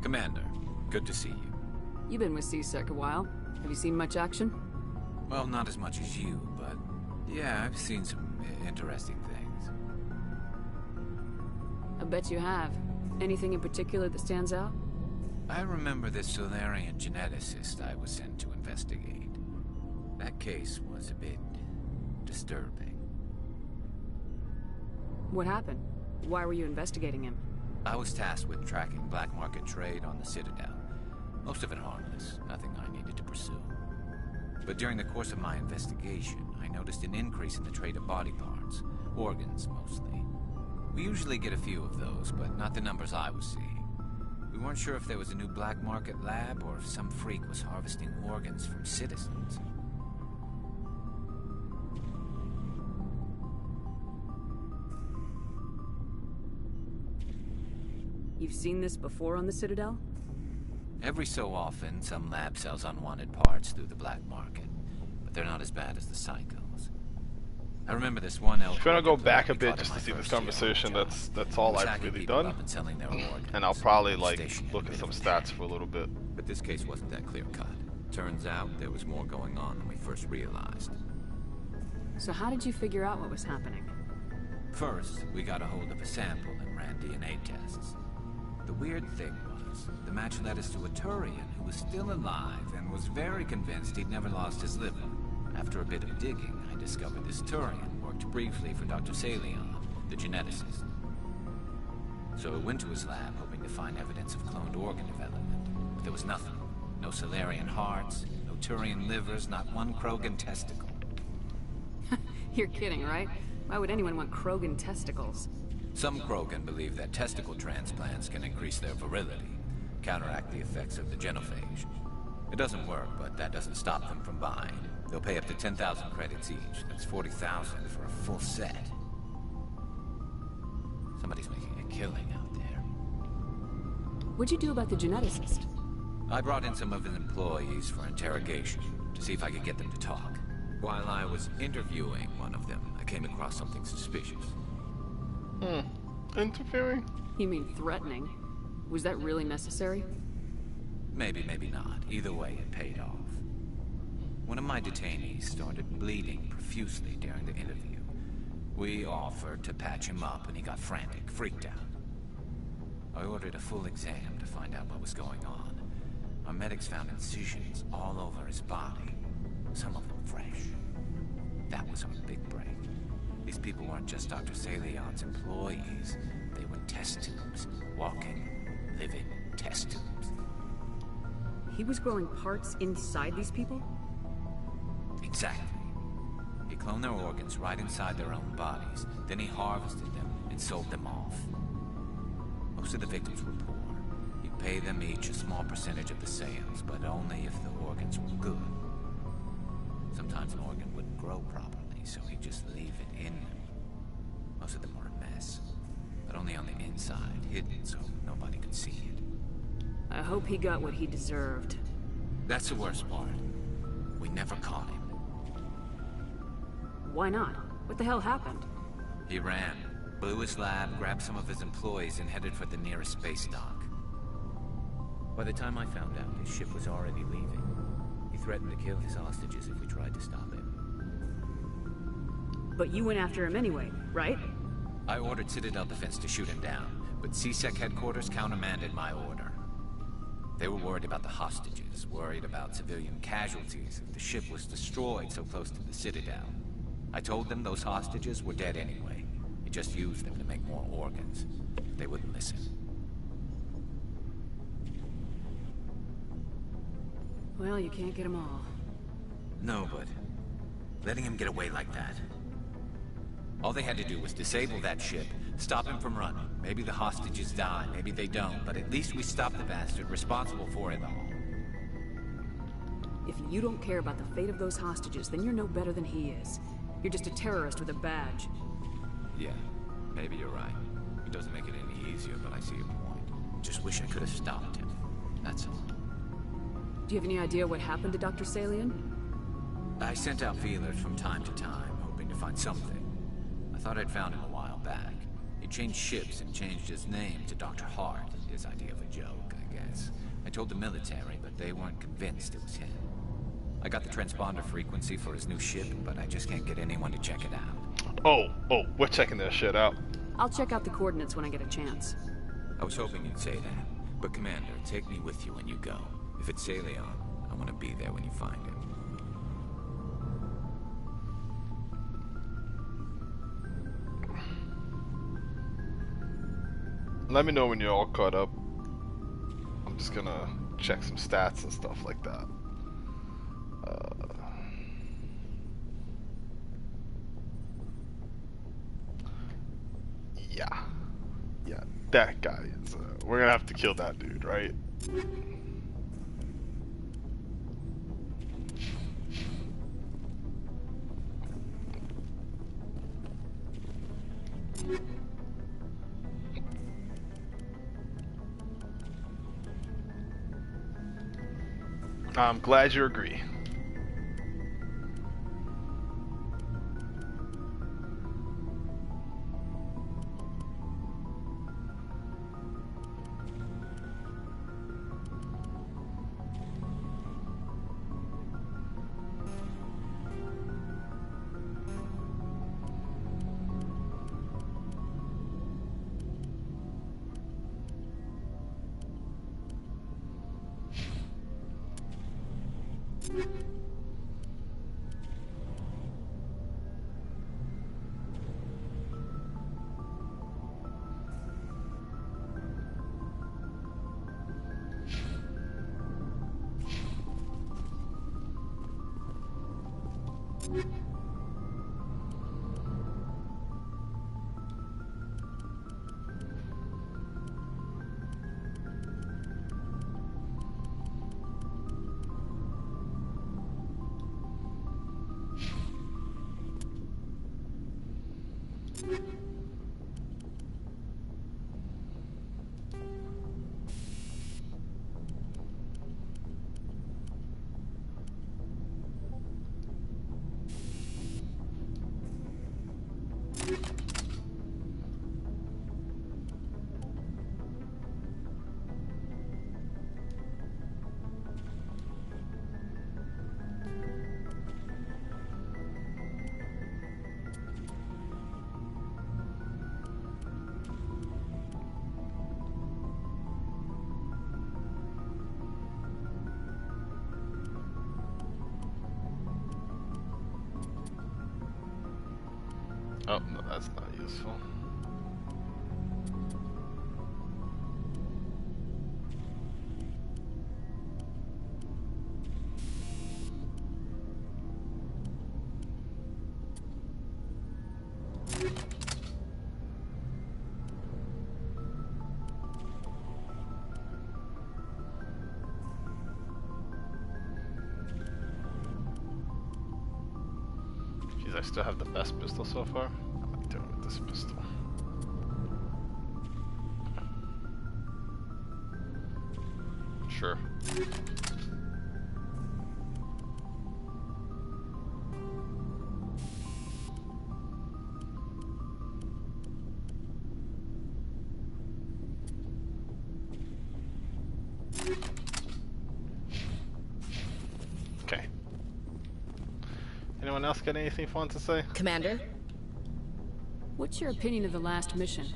Commander, good to see you. You've been with C-Sec a while. Have you seen much action? Well, not as much as you, but yeah, I've seen some interesting things. I bet you have. Anything in particular that stands out? I remember this Solarian geneticist I was sent to investigate. That case was a bit disturbing. What happened? Why were you investigating him? I was tasked with tracking black market trade on the Citadel. Most of it harmless, nothing I needed to pursue. But during the course of my investigation, I noticed an increase in the trade of body parts, organs mostly. We usually get a few of those, but not the numbers I was seeing. We weren't sure if there was a new black market lab or if some freak was harvesting organs from citizens. You've seen this before on the Citadel? Every so often, some lab sells unwanted parts through the black market, but they're not as bad as the psychos. I remember this one elk. If you want to go back a bit just to see this conversation, that's all I've really done. And I'll probably like look at some stats for a little bit. But this case wasn't that clear-cut. Turns out there was more going on than we first realized. So how did you figure out what was happening? First, we got a hold of a sample and ran DNA tests. The weird thing was, the match led us to a Turian who was still alive and was very convinced he'd never lost his liver. After a bit of digging, I discovered this Turian worked briefly for Dr. Salion, the geneticist. So I went to his lab hoping to find evidence of cloned organ development. But there was nothing. No Solarian hearts, no Turian livers, not one Krogan testicle. You're kidding, right? Why would anyone want Krogan testicles? Some Krogan believe that testicle transplants can increase their virility, counteract the effects of the genophage. It doesn't work, but that doesn't stop them from buying. They'll pay up to 10,000 credits each. That's 40,000 for a full set. Somebody's making a killing out there. What'd you do about the geneticist? I brought in some of his employees for interrogation, to see if I could get them to talk. While I was interviewing one of them, I came across something suspicious. Interfering? You mean threatening? Was that really necessary? Maybe, maybe not. Either way, it paid off. One of my detainees started bleeding profusely during the interview. We offered to patch him up and he got frantic, freaked out. I ordered a full exam to find out what was going on. Our medics found incisions all over his body, some of them fresh. That was our big break. These people weren't just Dr. Salion's employees. They were test tubes. Walking, living test tubes. He was growing parts inside these people? Exactly. He cloned their organs right inside their own bodies. Then he harvested them and sold them off. Most of the victims were poor. He'd pay them each a small percentage of the sales, but only if the organs were good. Sometimes an organ wouldn't grow properly, so he'd just leave it in them. Most of them were a mess, but only on the inside, hidden so nobody could see it. I hope he got what he deserved. That's the worst part. We never caught him. Why not? What the hell happened? He ran, blew his lab, grabbed some of his employees, and headed for the nearest space dock. By the time I found out, his ship was already leaving. He threatened to kill his hostages if we tried to stop him. But you went after him anyway, right? I ordered Citadel Defense to shoot him down, but C-Sec headquarters countermanded my order. They were worried about the hostages, worried about civilian casualties if the ship was destroyed so close to the Citadel. I told them those hostages were dead anyway. He just used them to make more organs. They wouldn't listen. Well, you can't get them all. No, but letting him get away like that. All they had to do was disable that ship, stop him from running. Maybe the hostages die, maybe they don't, but at least we stopped the bastard responsible for it all. If you don't care about the fate of those hostages, then you're no better than he is. You're just a terrorist with a badge. Yeah, maybe you're right. It doesn't make it any easier, but I see your point. Just wish I could have stopped him. That's all. Do you have any idea what happened to Dr. Salion? I sent out feelers from time to time, hoping to find something. I thought I'd found him a while back. He changed ships and changed his name to Dr. Hart. His idea of a joke, I guess. I told the military, but they weren't convinced it was him. I got the transponder frequency for his new ship, but I just can't get anyone to check it out. Oh, we're checking that shit out. I'll check out the coordinates when I get a chance. I was hoping you'd say that. But Commander, take me with you when you go. If it's Salion, I want to be there when you find him. Let me know when you're all caught up. I'm just gonna check some stats and stuff like that. Yeah, that guy is. We're gonna have to kill that dude, right? I'm glad you agree. Oh, no, that's not useful. Jeez, I still have the best pistol so far. I might do it with this pistol. Sure. Okay. Anyone else got anything fun to say? Commander? What's your opinion of the last mission?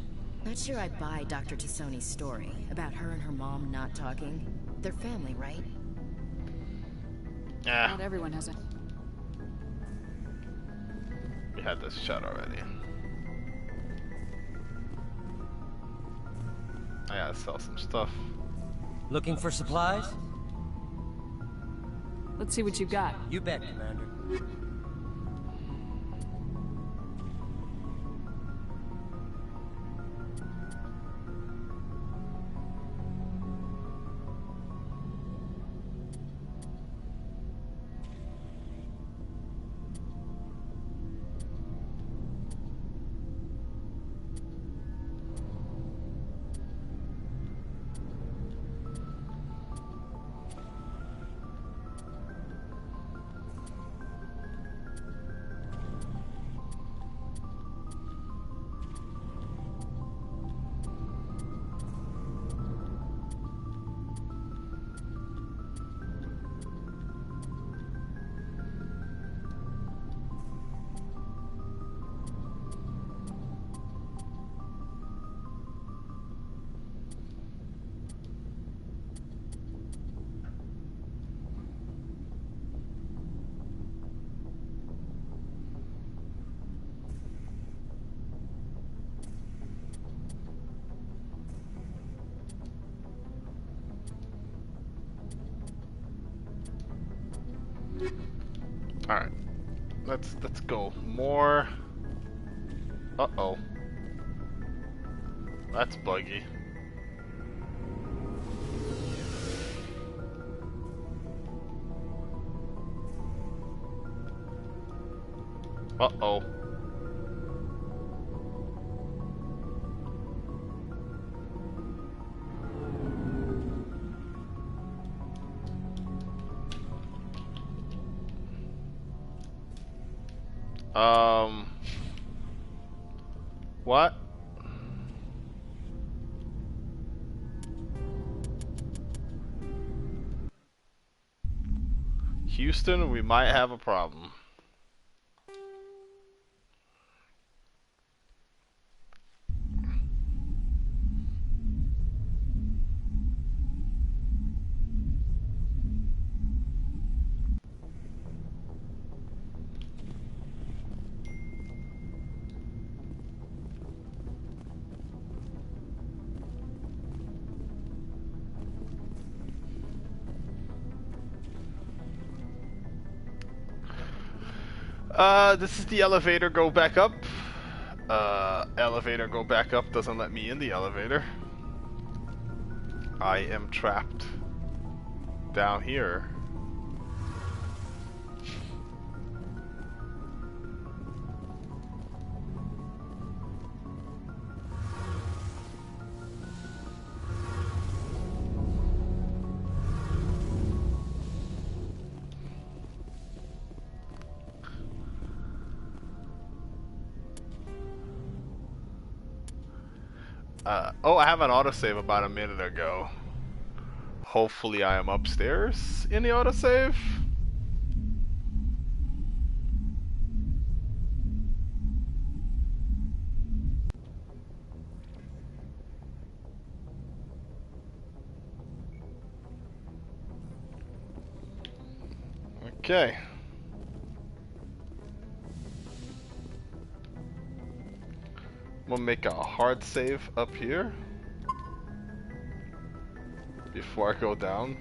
Not sure I buy Dr. Tassoni's story about her and her mom not talking. They're family, right? Yeah. Not everyone has a... We had this chat already. I gotta sell some stuff. Looking for supplies? Let's see what you got. You bet, Commander. let's go. More. Uh-oh. That's buggy. Uh-oh. What? Houston, we might have a problem. This is the elevator, go back up. Elevator, go back up, doesn't let me in the elevator. I am trapped down here. Oh, I have an autosave about a minute ago. Hopefully I am upstairs in the autosave. Okay. I'm gonna make a hard save up here before I go down.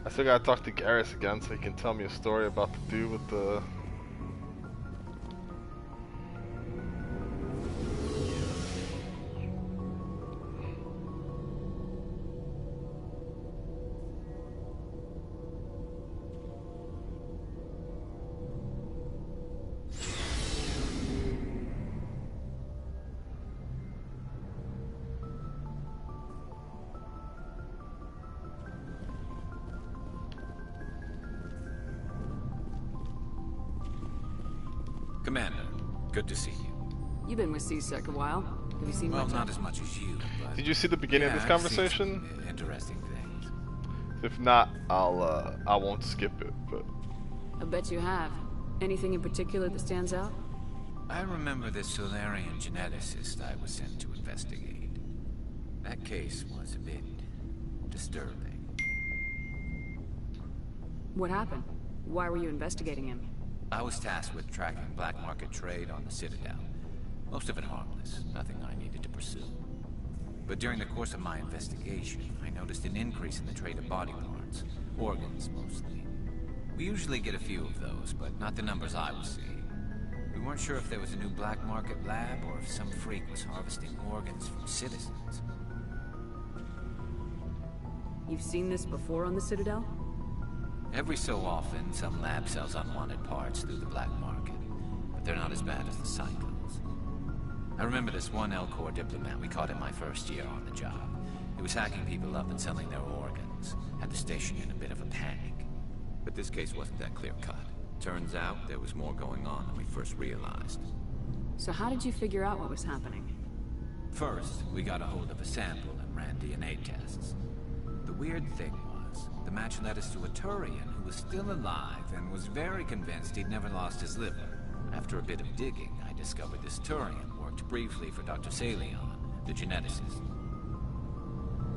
I still gotta talk to Garrus again so he can tell me a story about the dude with the... Commander, good to see you. You've been with C-Sec a while. Have you seen Well, much? not as much as you, but... Did you see the beginning of this I've seen conversation? some interesting things. If not, I won't skip it, but... I bet you have. Anything in particular that stands out? I remember this Solarian geneticist I was sent to investigate. That case was a bit disturbing. What happened? Why were you investigating him? I was tasked with tracking black market trade on the Citadel. Most of it harmless, nothing I needed to pursue. But during the course of my investigation, I noticed an increase in the trade of body parts, organs mostly. We usually get a few of those, but not the numbers I was seeing. We weren't sure if there was a new black market lab or if some freak was harvesting organs from citizens. You've seen this before on the Citadel? Every so often, some lab sells unwanted parts through the black market, but they're not as bad as the cycles. I remember this one L-Corps diplomat we caught in my first year on the job. He was hacking people up and selling their organs, had the station in a bit of a panic. But this case wasn't that clear-cut. Turns out there was more going on than we first realized. So how did you figure out what was happening? First, we got a hold of a sample and ran DNA tests. The weird thing was, the match led us to a Turian who was still alive and was very convinced he'd never lost his liver. After a bit of digging, I discovered this Turian worked briefly for Dr. Salion, the geneticist.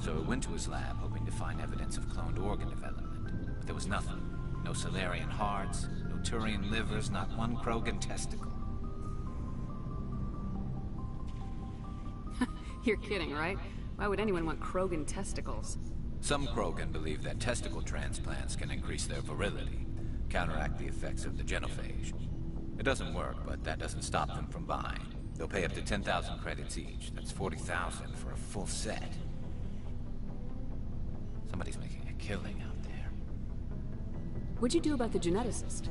So I went to his lab hoping to find evidence of cloned organ development, but there was nothing. No Solarian hearts, no Turian livers, not one Krogan testicle. You're kidding, right? Why would anyone want Krogan testicles? Some Krogan believe that testicle transplants can increase their virility, counteract the effects of the genophage. It doesn't work, but that doesn't stop them from buying. They'll pay up to 10,000 credits each. That's 40,000 for a full set. Somebody's making a killing out there. What'd you do about the geneticist?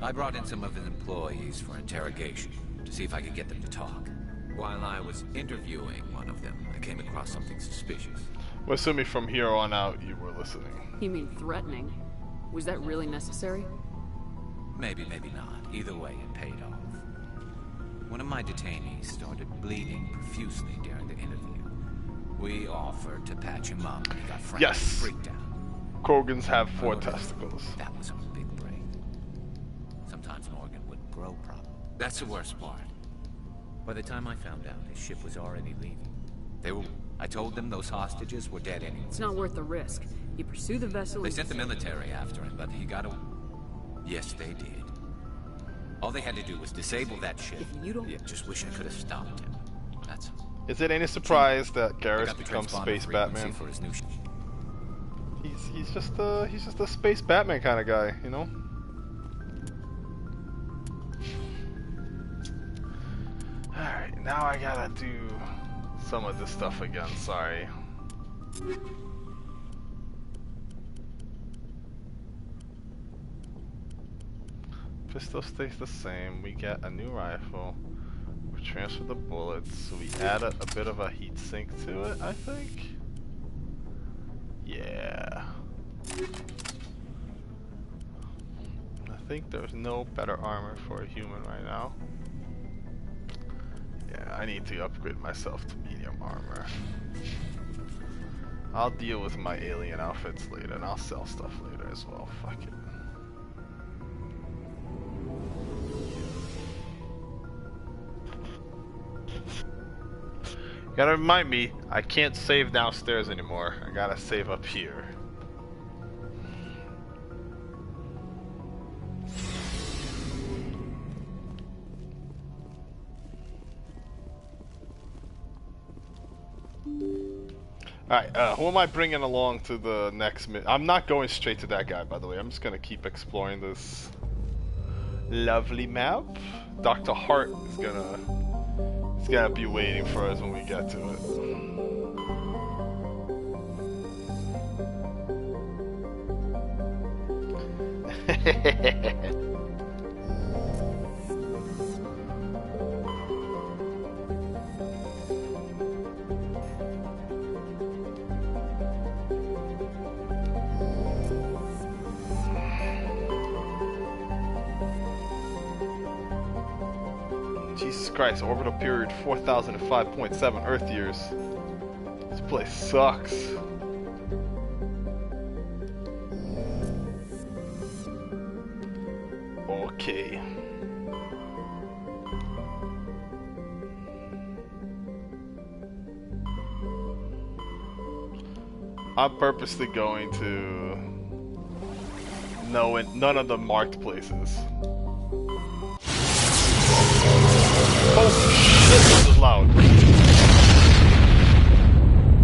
I brought in some of his employees for interrogation, to see if I could get them to talk. While I was interviewing one of them, I came across something suspicious. Well, assuming from here on out you were listening. You mean threatening? Was that really necessary? Maybe, maybe not. Either way, it paid off. One of my detainees started bleeding profusely during the interview. We offered to patch him up, and he got frantic and freaked out. Krogans have 4 testicles. That was a big break. Sometimes an organ wouldn't grow properly. That's the worst part. By the time I found out, his ship was already leaving. I told them those hostages were dead anyway. It's not worth the risk. You pursue the vessel. They sent the military after him, but he got away. Yes, they did. All they had to do was disable that ship. If you don't... Yeah, just wish I could have stopped him. That's all. Is it any surprise that Garrus becomes Space Batman? For his new ship. He's just a Space Batman kind of guy, you know? Alright, now I gotta do some of this stuff again, sorry. Pistol stays the same, we get a new rifle, we transfer the bullets, so we add a bit of a heat sink to it, I think? Yeah. I think there's no better armor for a human right now. Yeah, I need to upgrade myself to medium armor. I'll deal with my alien outfits later, and I'll sell stuff later as well. Fuck it. You gotta remind me, I can't save downstairs anymore. I gotta save up here. Alright, who am I bringing along to the next I'm not going straight to that guy, by the way. I'm just gonna keep exploring this lovely map. Dr. Hart is gonna be waiting for us when we get to it. Jesus Christ, orbital period 4005.7 Earth years. This place sucks. Okay. I'm purposely going to none of the marked places. Oh shit, this is loud.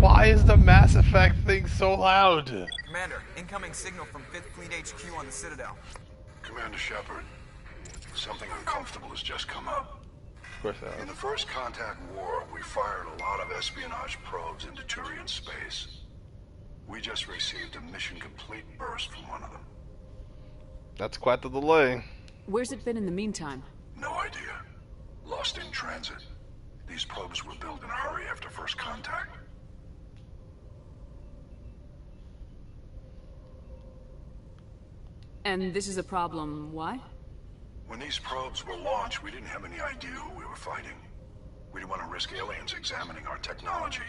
Why is the Mass Effect thing so loud? Commander, incoming signal from 5th Fleet HQ on the Citadel. Commander Shepard, something uncomfortable has just come up. Of course that. In the First Contact War, we fired a lot of espionage probes into Turian space. We just received a mission complete burst from one of them. That's quite the delay. Where's it been in the meantime? No idea. Lost in transit. These probes were built in a hurry after First Contact. And this is a problem, why? When these probes were launched, we didn't have any idea who we were fighting. We didn't want to risk aliens examining our technology.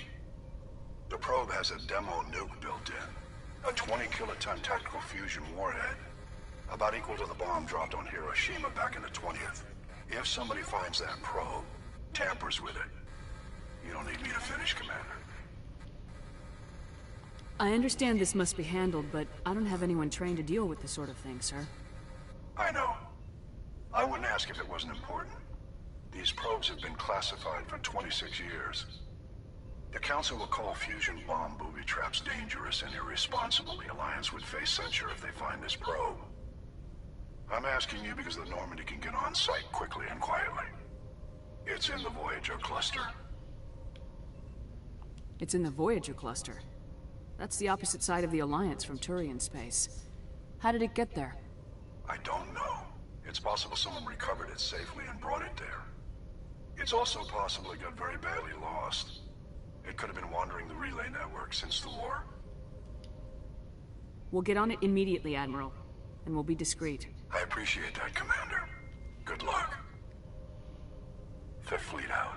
The probe has a demo nuke built in. A 20-kiloton tactical fusion warhead. About equal to the bomb dropped on Hiroshima back in the 20th. If somebody finds that probe, tampers with it, you don't need me to finish, Commander. I understand this must be handled, but I don't have anyone trained to deal with this sort of thing, sir. I know. I wouldn't ask if it wasn't important. These probes have been classified for 26 years. The Council will call fusion bomb booby traps dangerous and irresponsible. The Alliance would face censure if they find this probe. I'm asking you because the Normandy can get on site quickly and quietly. It's in the Voyager cluster. It's in the Voyager cluster. That's the opposite side of the Alliance from Turian space. How did it get there? I don't know. It's possible someone recovered it safely and brought it there. It's also possible it got very badly lost. It could have been wandering the relay network since the war. We'll get on it immediately, Admiral. And we'll be discreet. I appreciate that, Commander. Good luck. Fifth Fleet out.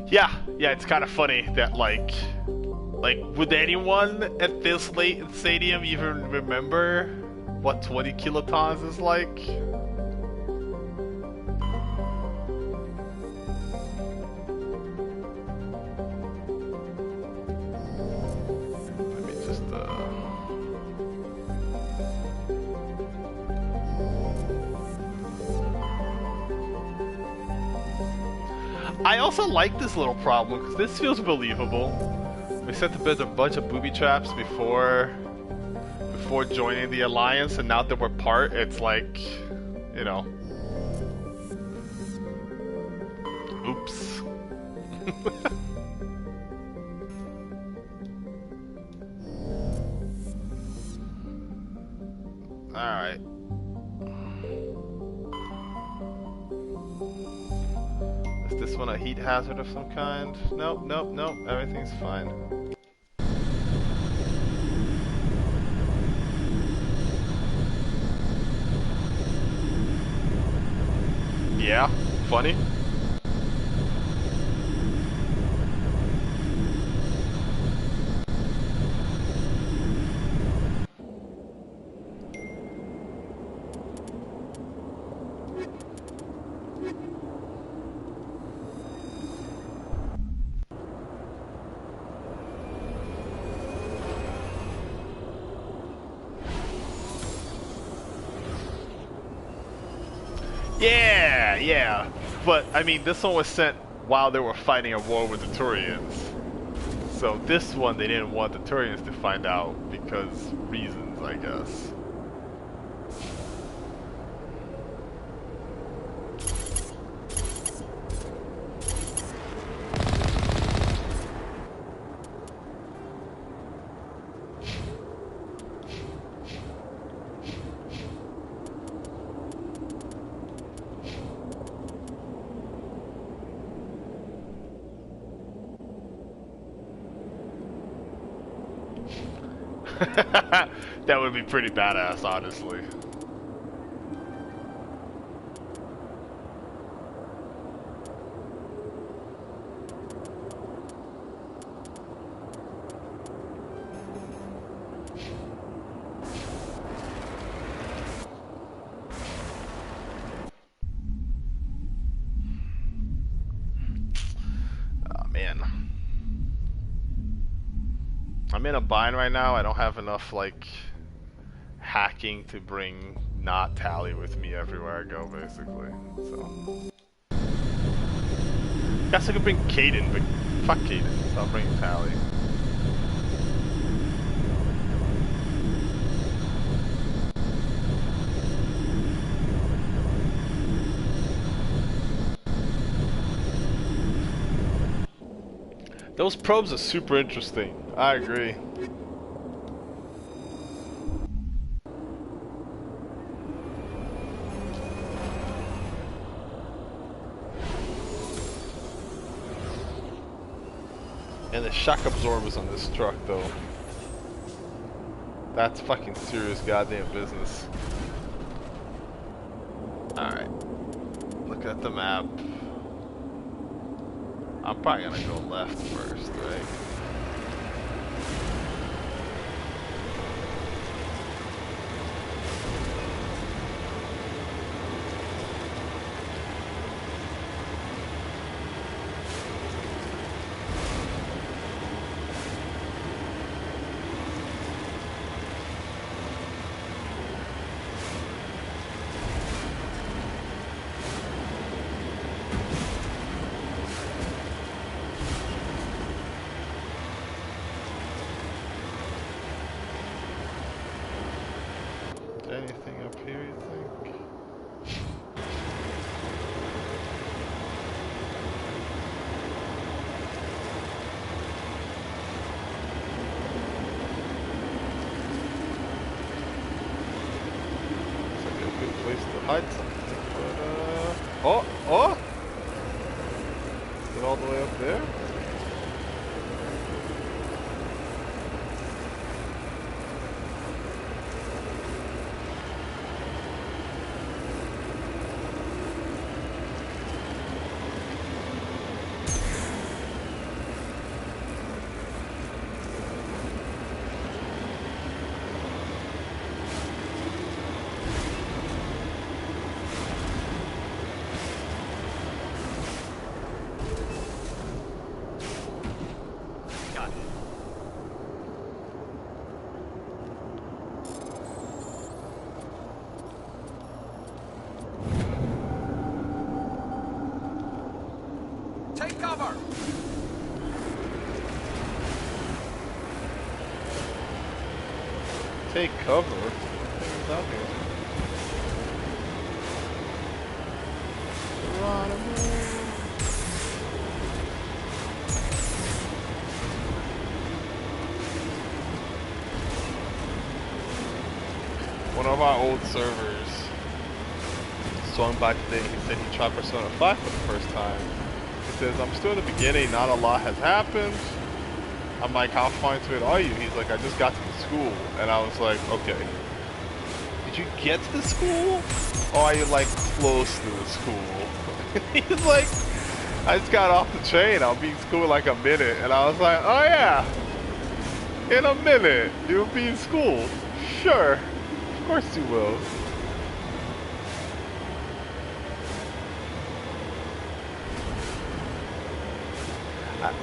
Yeah, it's kind of funny that like, would anyone at this late in Stadium even remember what 20 kilotons is like? Let me just, I also like this little problem because this feels believable. We set to build a bunch of booby traps before joining the Alliance, and now that we're part, it's like, you know, oops. All right. Is this one a heat hazard of some kind? Nope. Everything's fine. Yeah, funny. Yeah. But, I mean, this one was sent while they were fighting a war with the Turians. So this one, they didn't want the Turians to find out because reasons, I guess. That would be pretty badass, honestly. Oh, man. I'm in a bind right now. I don't have enough, like, hacking to bring not Tally with me everywhere I go, basically. So, guess I could bring Caden, but fuck Caden, so I'll bring Tally. Those probes are super interesting. I agree. And the shock absorbers on this truck, though. That's fucking serious goddamn business. Alright. Look at the map. I'm probably gonna go left first, right? up here, you think? Looks like a good place to hide something, but oh! Oh! Is it all the way up there? Take cover! Take cover? What's out here? Run away. One of our old servers swung by today. He said he tried Persona 5 for the first time. He says, I'm still at the beginning, not a lot has happened. I'm like, how far into it are you? He's like, I just got to the school. And I was like, okay. Did you get to the school? Or are you like close to the school? He's like, I just got off the train. I'll be in school in like a minute. And I was like, oh yeah. In a minute, you'll be in school. Sure. Of course you will.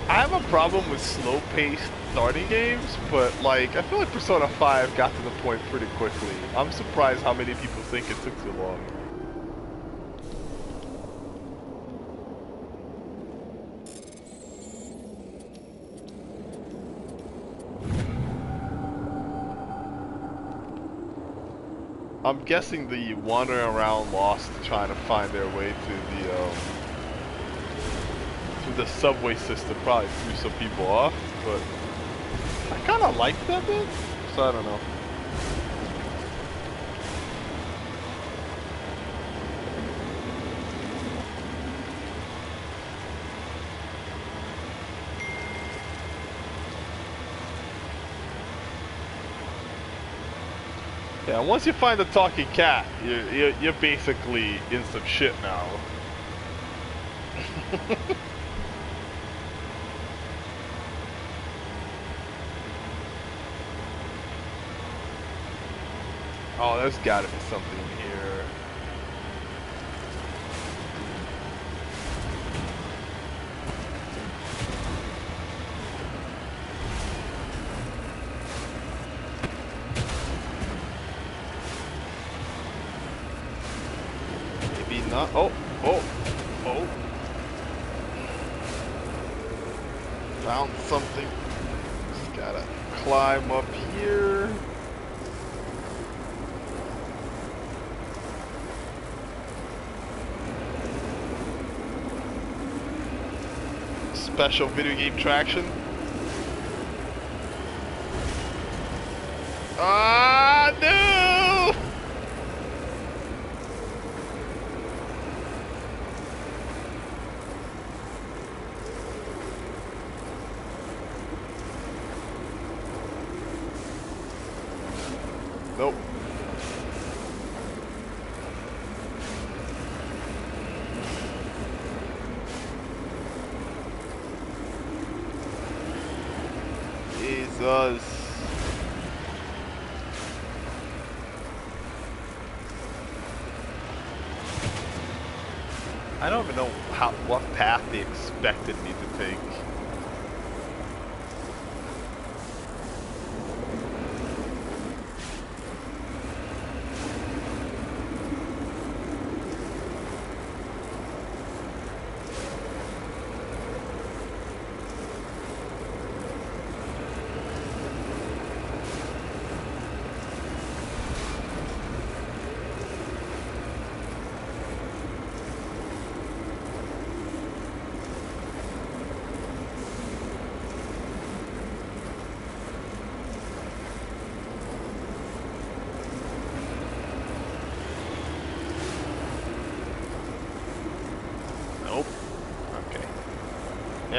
I have a problem with slow-paced starting games, but like I feel like Persona 5 got to the point pretty quickly. I'm surprised how many people think it took too long. I'm guessing the wandering around lost trying to find their way to the subway system probably threw some people off, but I kind of like that bit, so I don't know. Yeah, once you find the talking cat, you're basically in some shit now. Oh, there's gotta be something here. Maybe not. Oh, oh, oh. Found something. Just gotta climb up here. Special video game traction. Ah, no! Nope. Jesus. I don't even know what path they expected me to take.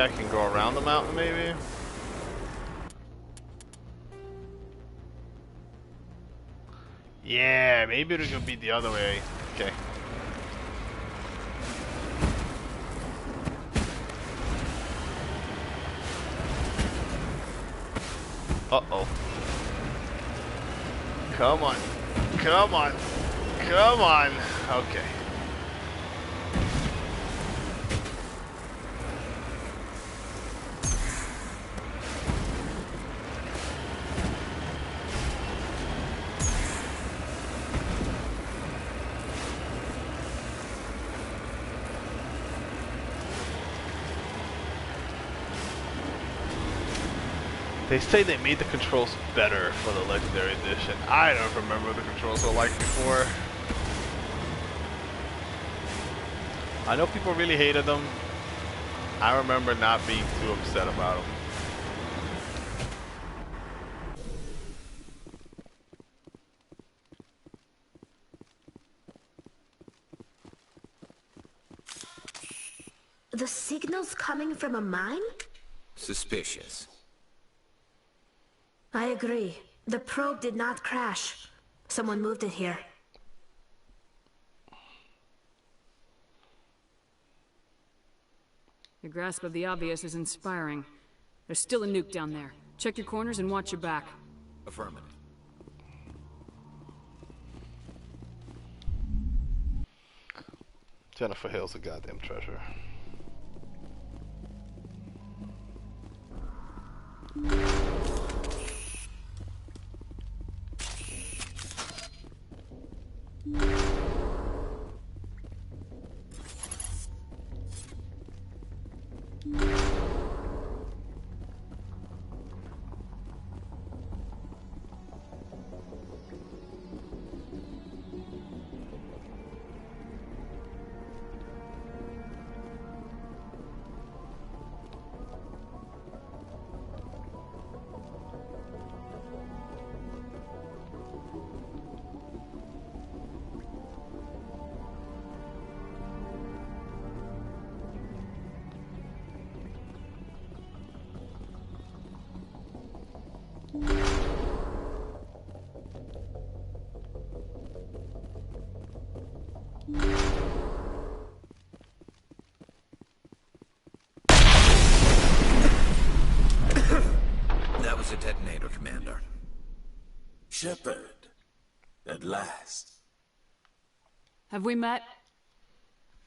I can go around the mountain, maybe? Yeah, maybe it'll be the other way. Okay. Uh-oh. Come on. Come on. Come on. Okay. They say they made the controls better for the Legendary Edition. I don't remember what the controls were like before. I know people really hated them. I remember not being too upset about them. The signal's coming from a mine? Suspicious. I agree. The probe did not crash. Someone moved it here. Your grasp of the obvious is inspiring. There's still a nuke down there. Check your corners and watch your back. Affirmative. Jennifer Hill's a goddamn treasure. That was a detonator, Commander. Shepard, at last. Have we met?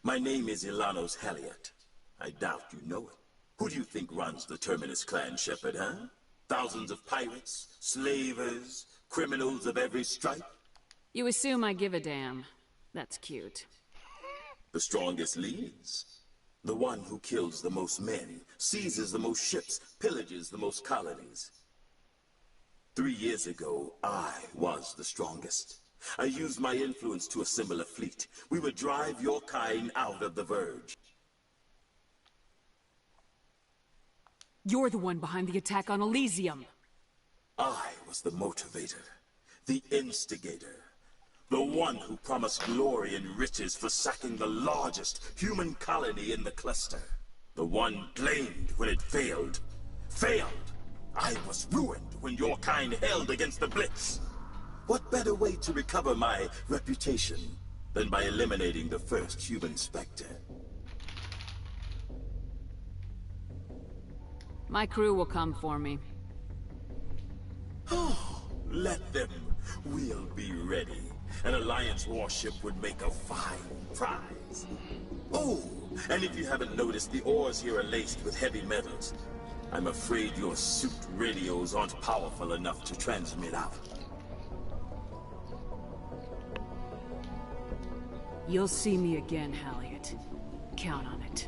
My name is Ilanos Halliot. I doubt you know it. Who do you think runs the Terminus clan, Shepard, huh? Thousands of pirates, slavers, criminals of every stripe? You assume I give a damn. That's cute. The strongest leads. The one who kills the most men, seizes the most ships, pillages the most colonies. 3 years ago, I was the strongest. I used my influence to assemble a fleet. We would drive your kind out of the Verge. You're the one behind the attack on Elysium. I was the motivator, the instigator. The one who promised glory and riches for sacking the largest human colony in the cluster. The one blamed when it failed. Failed! I was ruined when your kind held against the Blitz. What better way to recover my reputation than by eliminating the first human Spectre? My crew will come for me. Oh, let them. We'll be ready. An Alliance warship would make a fine prize. Oh, and if you haven't noticed, the ores here are laced with heavy metals. I'm afraid your suit radios aren't powerful enough to transmit out. You'll see me again, Halliot. Count on it.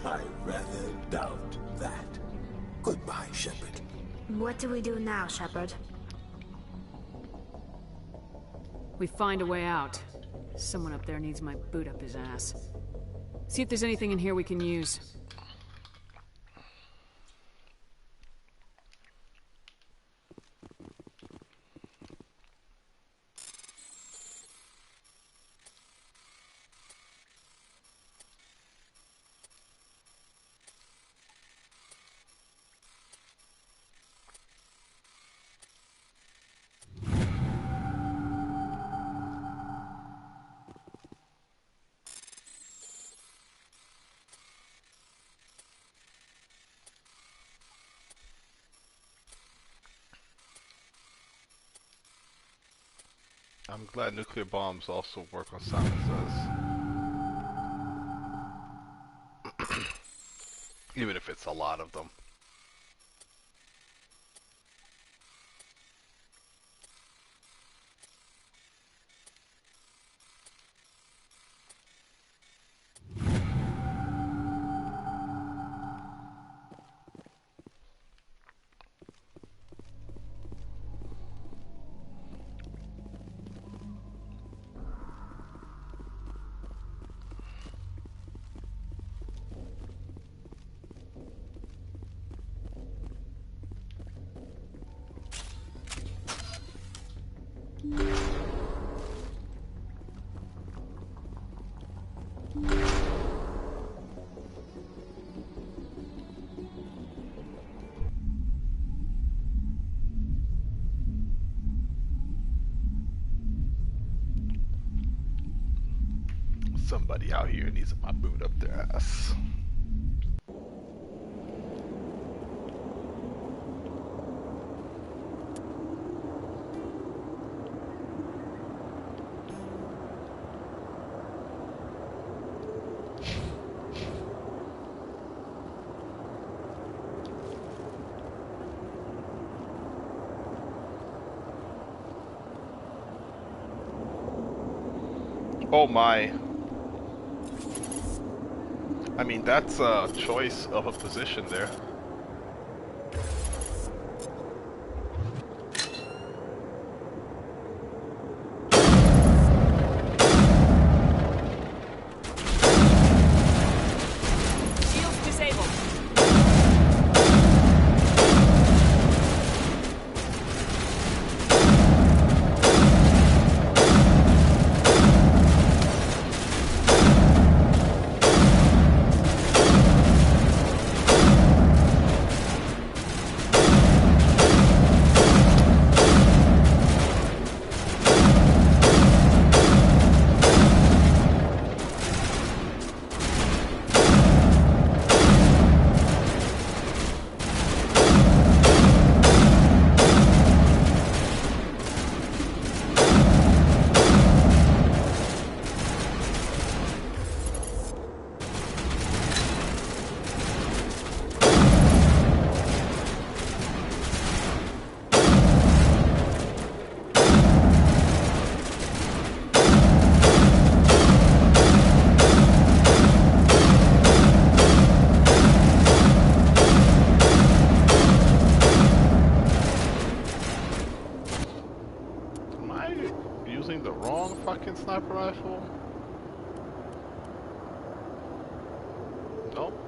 I rather doubt that. Goodbye, Shepard. What do we do now, Shepard? We find a way out. Someone up there needs my boot up his ass. See if there's anything in here we can use. I'm glad nuclear bombs also work on silences. Even if it's a lot of them. Somebody out here needs my boot up their ass. Oh my. I mean, that's a choice of a position there. Shields disabled. Using the wrong fucking sniper rifle? Nope.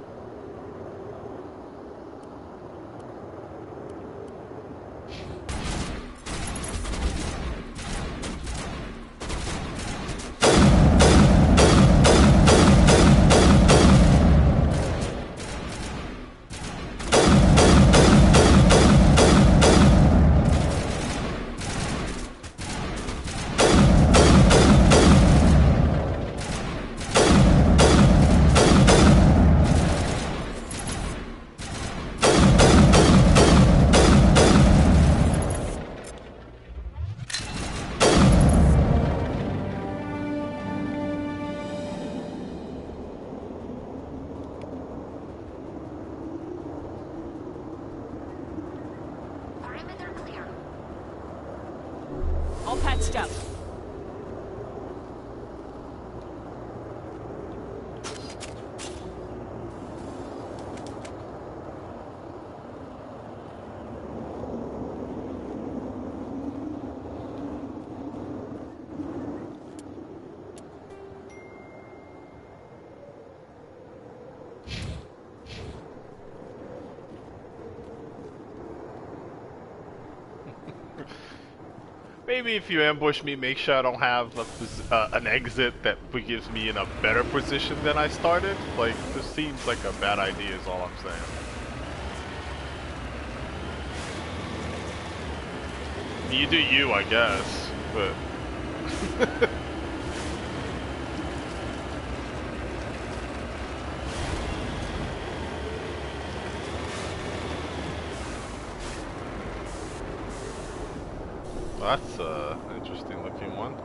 All patched up. Maybe if you ambush me, make sure I don't have an exit that gives me in a better position than I started. Like, this seems like a bad idea is all I'm saying. You do you, I guess, but... That's an interesting looking one.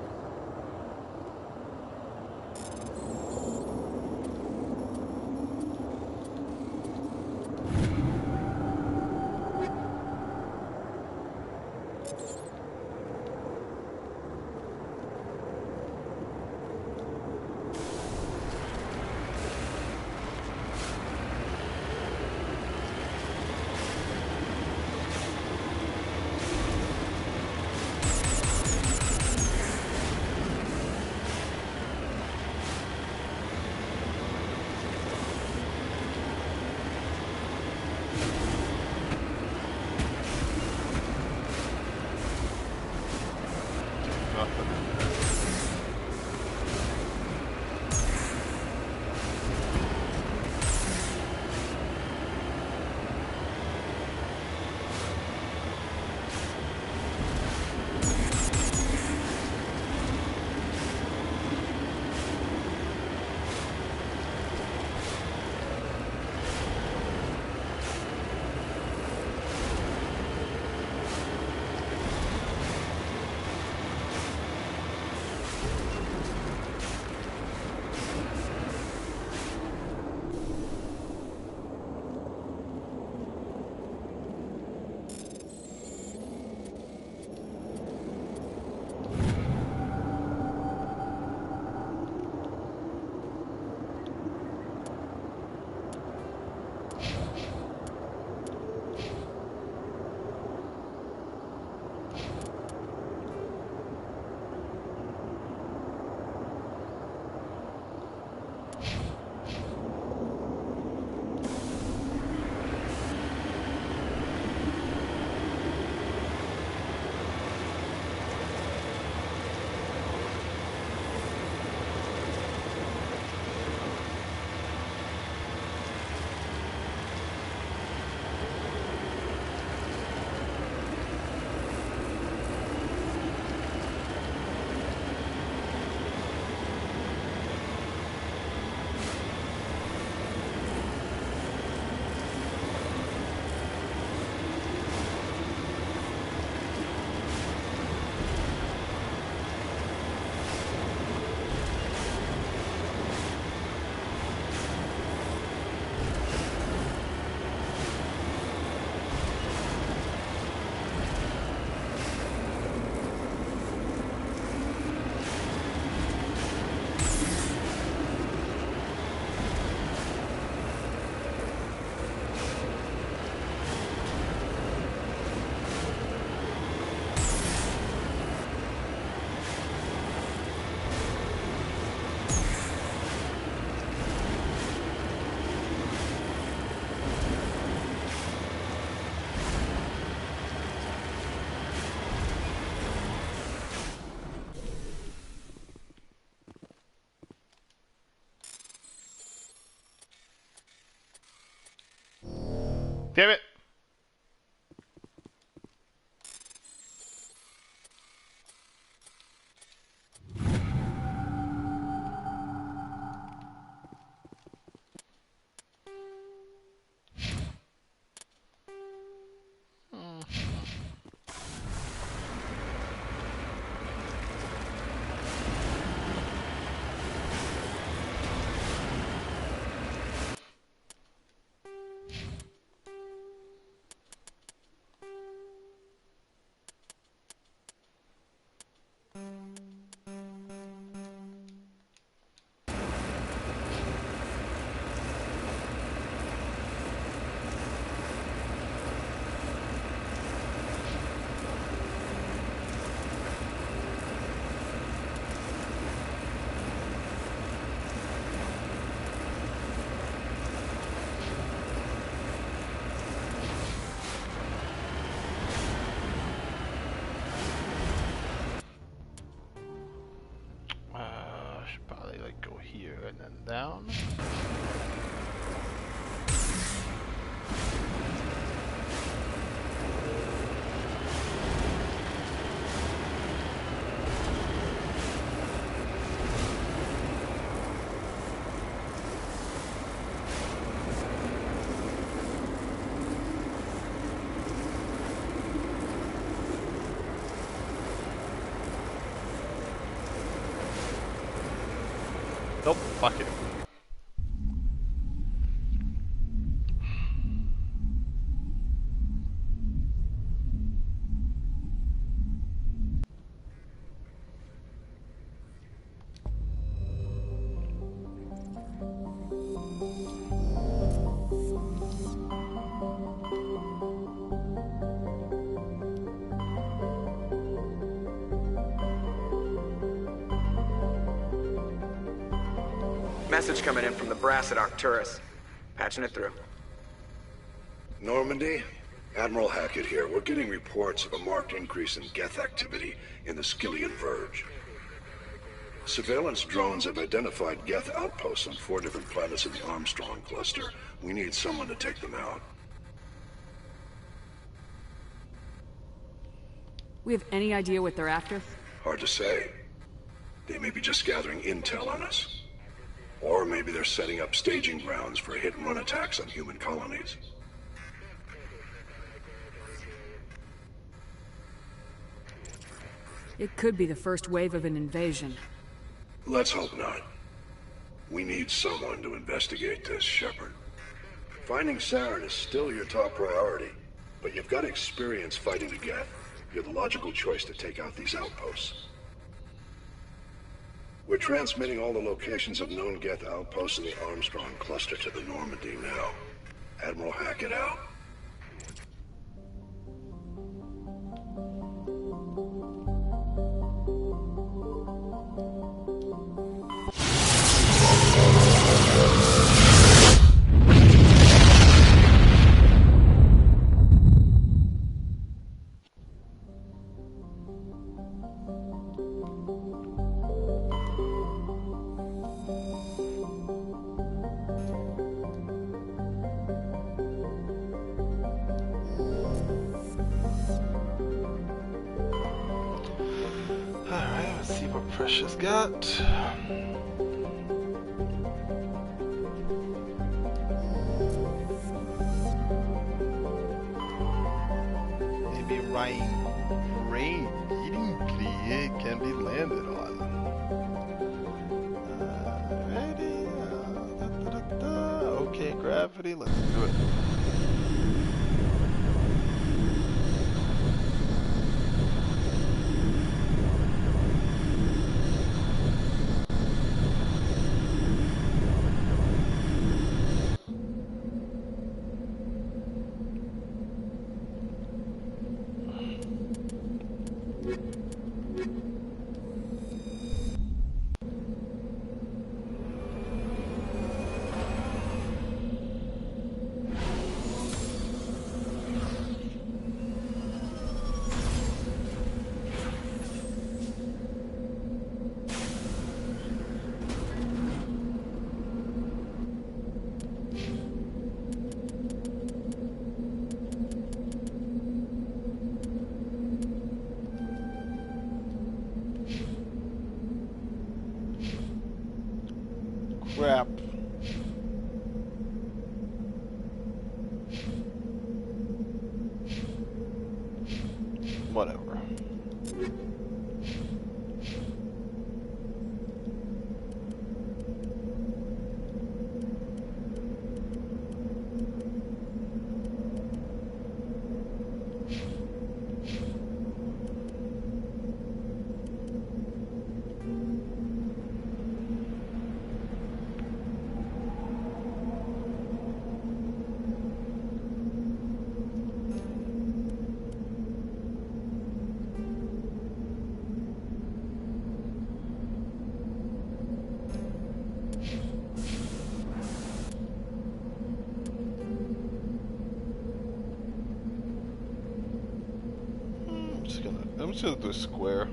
Damn it! Should probably like go here and then down. Nope, fuck it. Message coming in from the brass at Arcturus. Patching it through. Normandy? Admiral Hackett here. We're getting reports of a marked increase in Geth activity in the Skillian Verge. Surveillance drones have identified Geth outposts on 4 different planets in the Armstrong cluster. We need someone to take them out. We have any idea what they're after? Hard to say. They may be just gathering intel on us. Or maybe they're setting up staging grounds for hit-and-run attacks on human colonies. It could be the first wave of an invasion. Let's hope not. We need someone to investigate this, Shepard. Finding Saren is still your top priority, but you've got experience fighting the Geth. You're the logical choice to take out these outposts. We're transmitting all the locations of known Geth outposts in the Armstrong cluster to the Normandy now. Admiral Hackett out. Alright, let's see what Precious got. Maybe rain eating glee can be landed on. Alrighty. Okay, gravity, let's do it. Crap. Whatever. I'm just gonna do a square.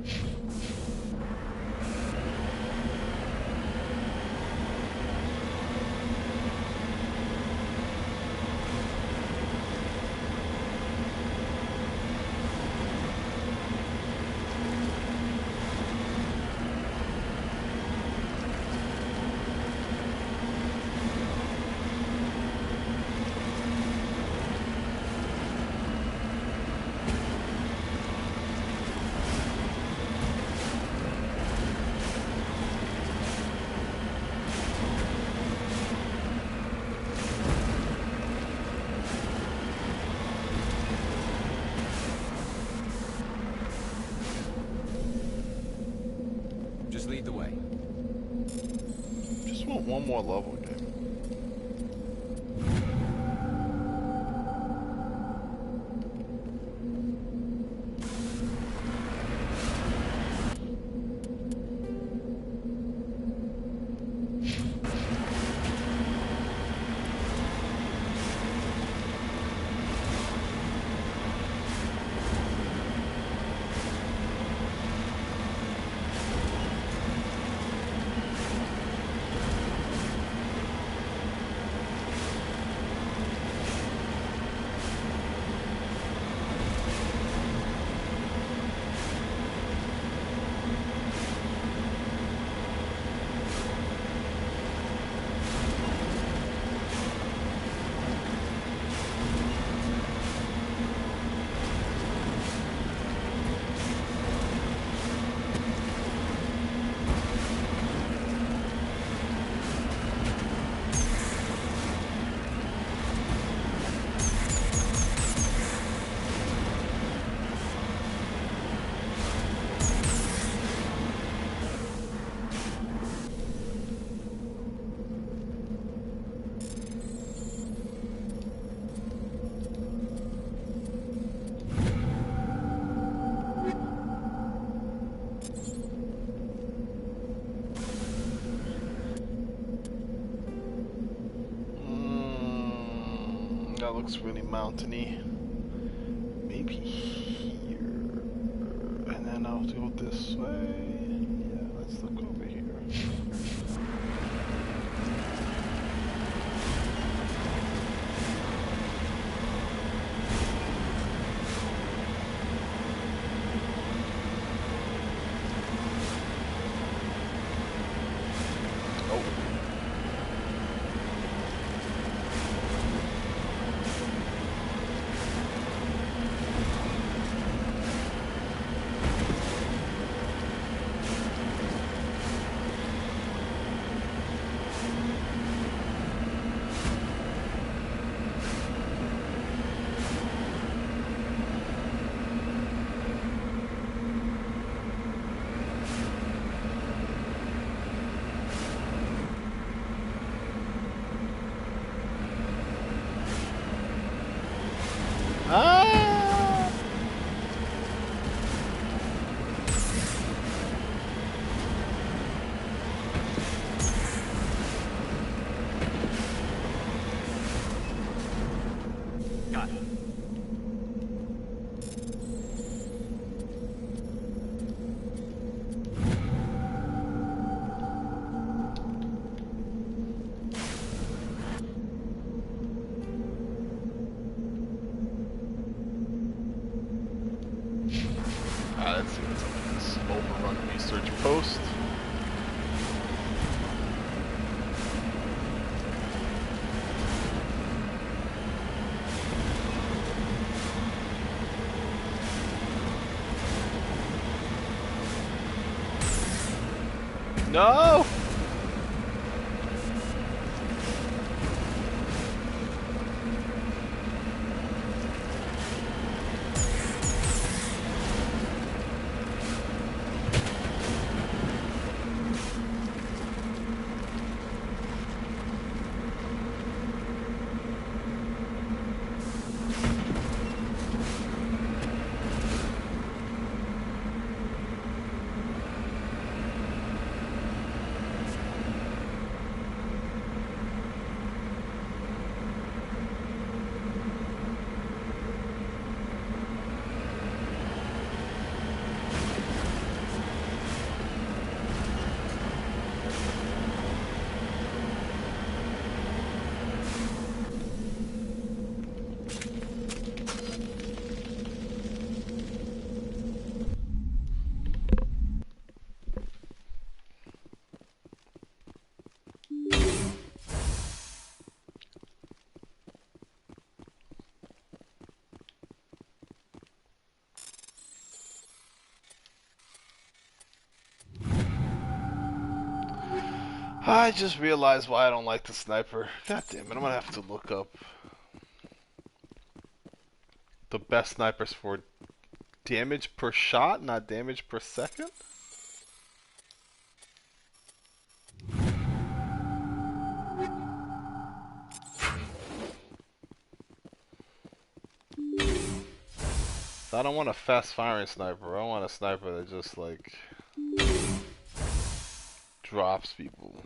lead the way. Just want one more level game. That looks really mountainy. Maybe here. And then I'll go this way. Yeah, let's look over here. Ah! Got it. Let's see what's up with this overrun research post. No! I just realized why I don't like the sniper. God damn it, I'm gonna have to look up the best snipers for damage per shot, not damage per second. So I don't want a fast firing sniper. I want a sniper that just like drops people.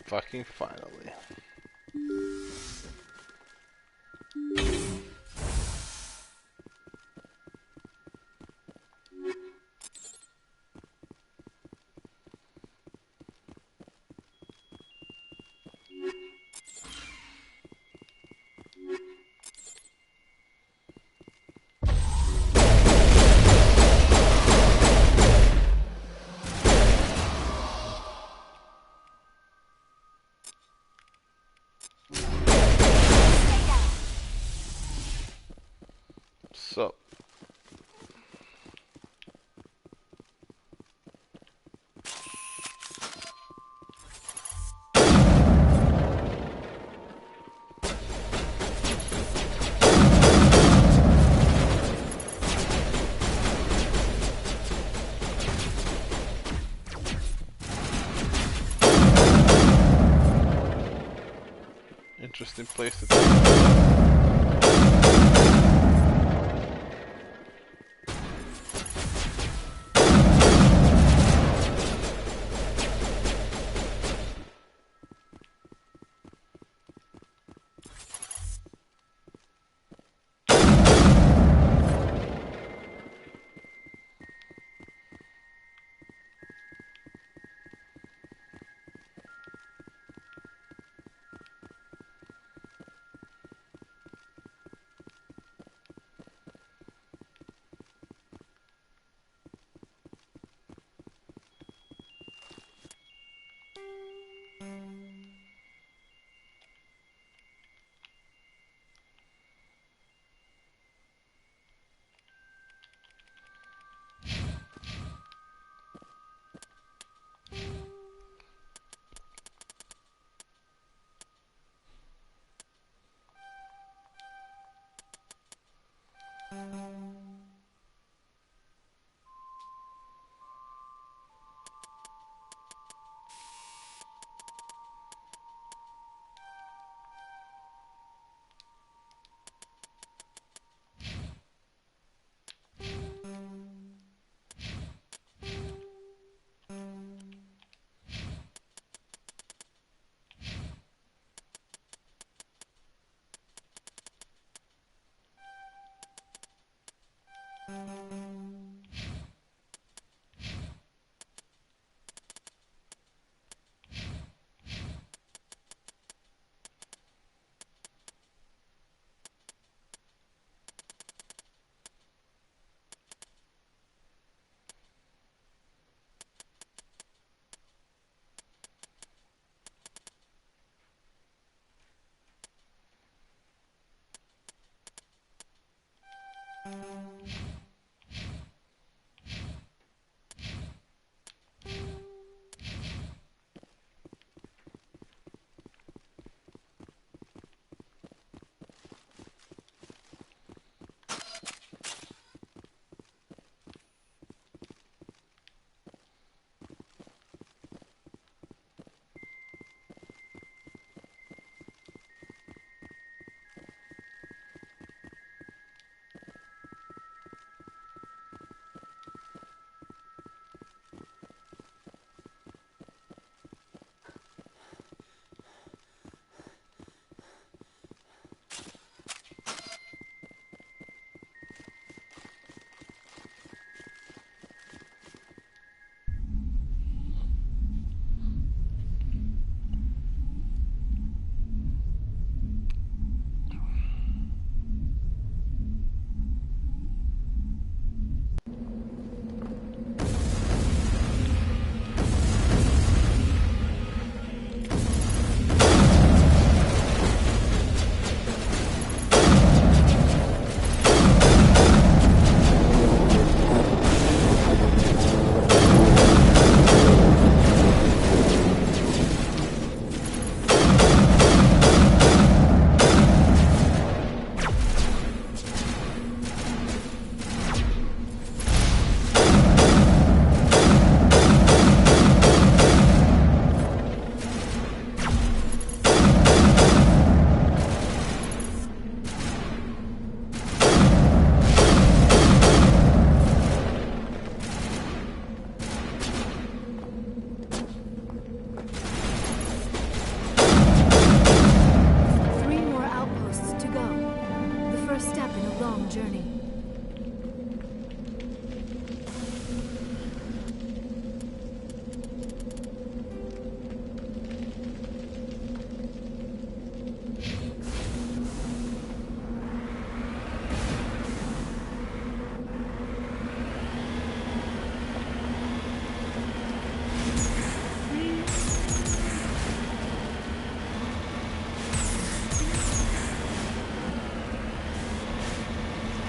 Fucking finally. So interesting place to take.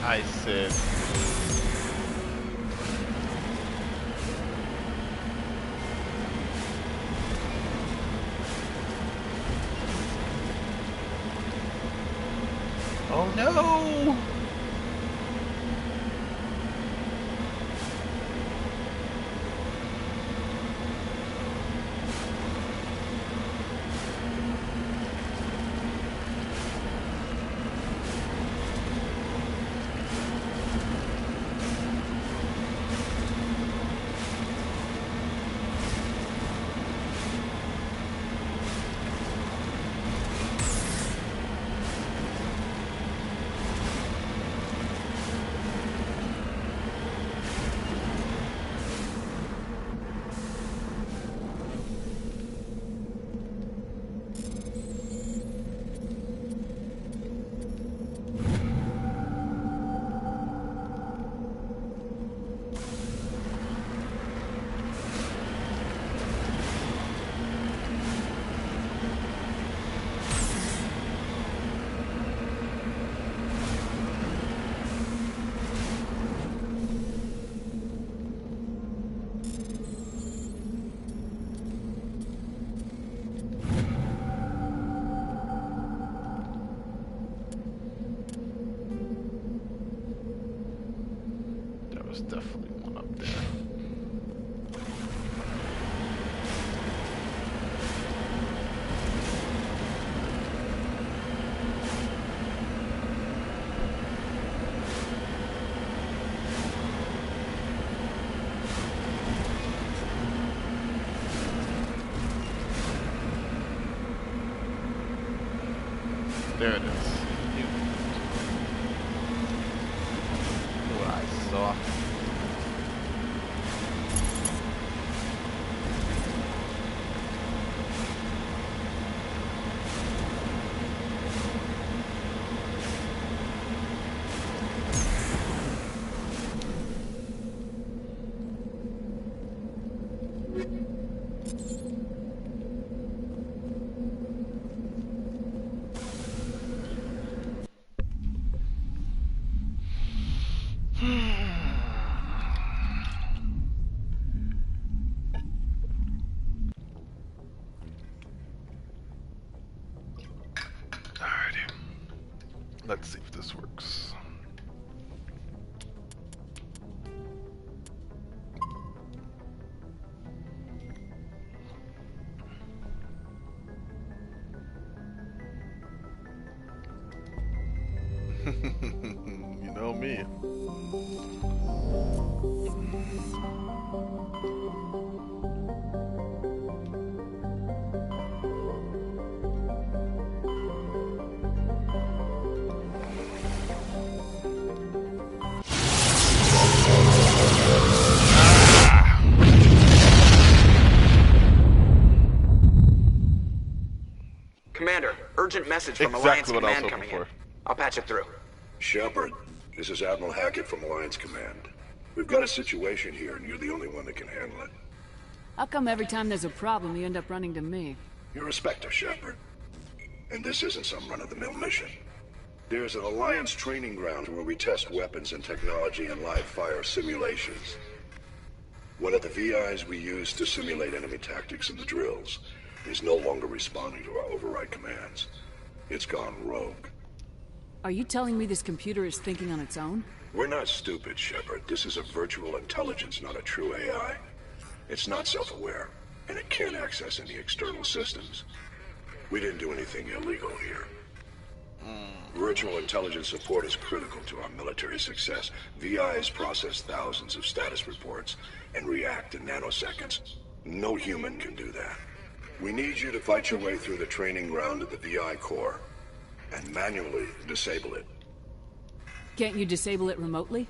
I see. Oh no! There's definitely one up there. There it is. What I saw. Let's see if this works. You know me. Commander, urgent message from Exactly Alliance what I was Command hoping coming in. for. I'll patch it through. Shepard, this is Admiral Hackett from Alliance Command. We've got a situation here, and you're the only one that can handle it. How come every time there's a problem, you end up running to me? You're a Spectre, Shepard. And this isn't some run-of-the-mill mission. There's an Alliance training ground where we test weapons and technology in live-fire simulations. One of the VIs we use to simulate enemy tactics in the drills is no longer responding to our override commands. It's gone rogue. Are you telling me this computer is thinking on its own? We're not stupid, Shepard. This is a virtual intelligence, not a true AI. It's not self-aware, and it can't access any external systems. We didn't do anything illegal here. Virtual intelligence support is critical to our military success. VIs process thousands of status reports and react in nanoseconds. No human can do that. We need you to fight your way through the training ground of the VI core and manually disable it. Can't you disable it remotely?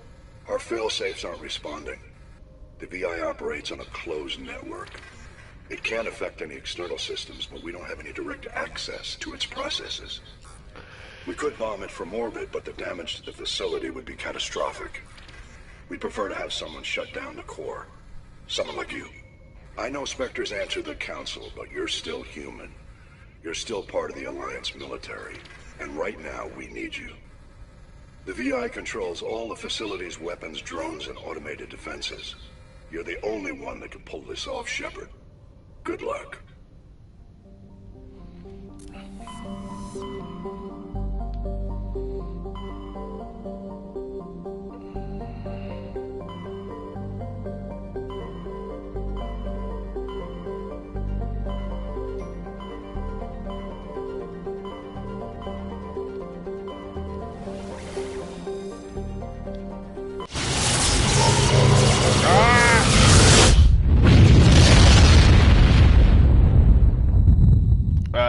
Our fail-safes aren't responding. The VI operates on a closed network. It can't affect any external systems, but we don't have any direct access to its processes. We could bomb it from orbit, but the damage to the facility would be catastrophic. We'd prefer to have someone shut down the core. Someone like you. I know Spectres answer the Council, but you're still human. You're still part of the Alliance military, and right now we need you. The VI controls all the facility's weapons, drones, and automated defenses. You're the only one that can pull this off, Shepard. Good luck.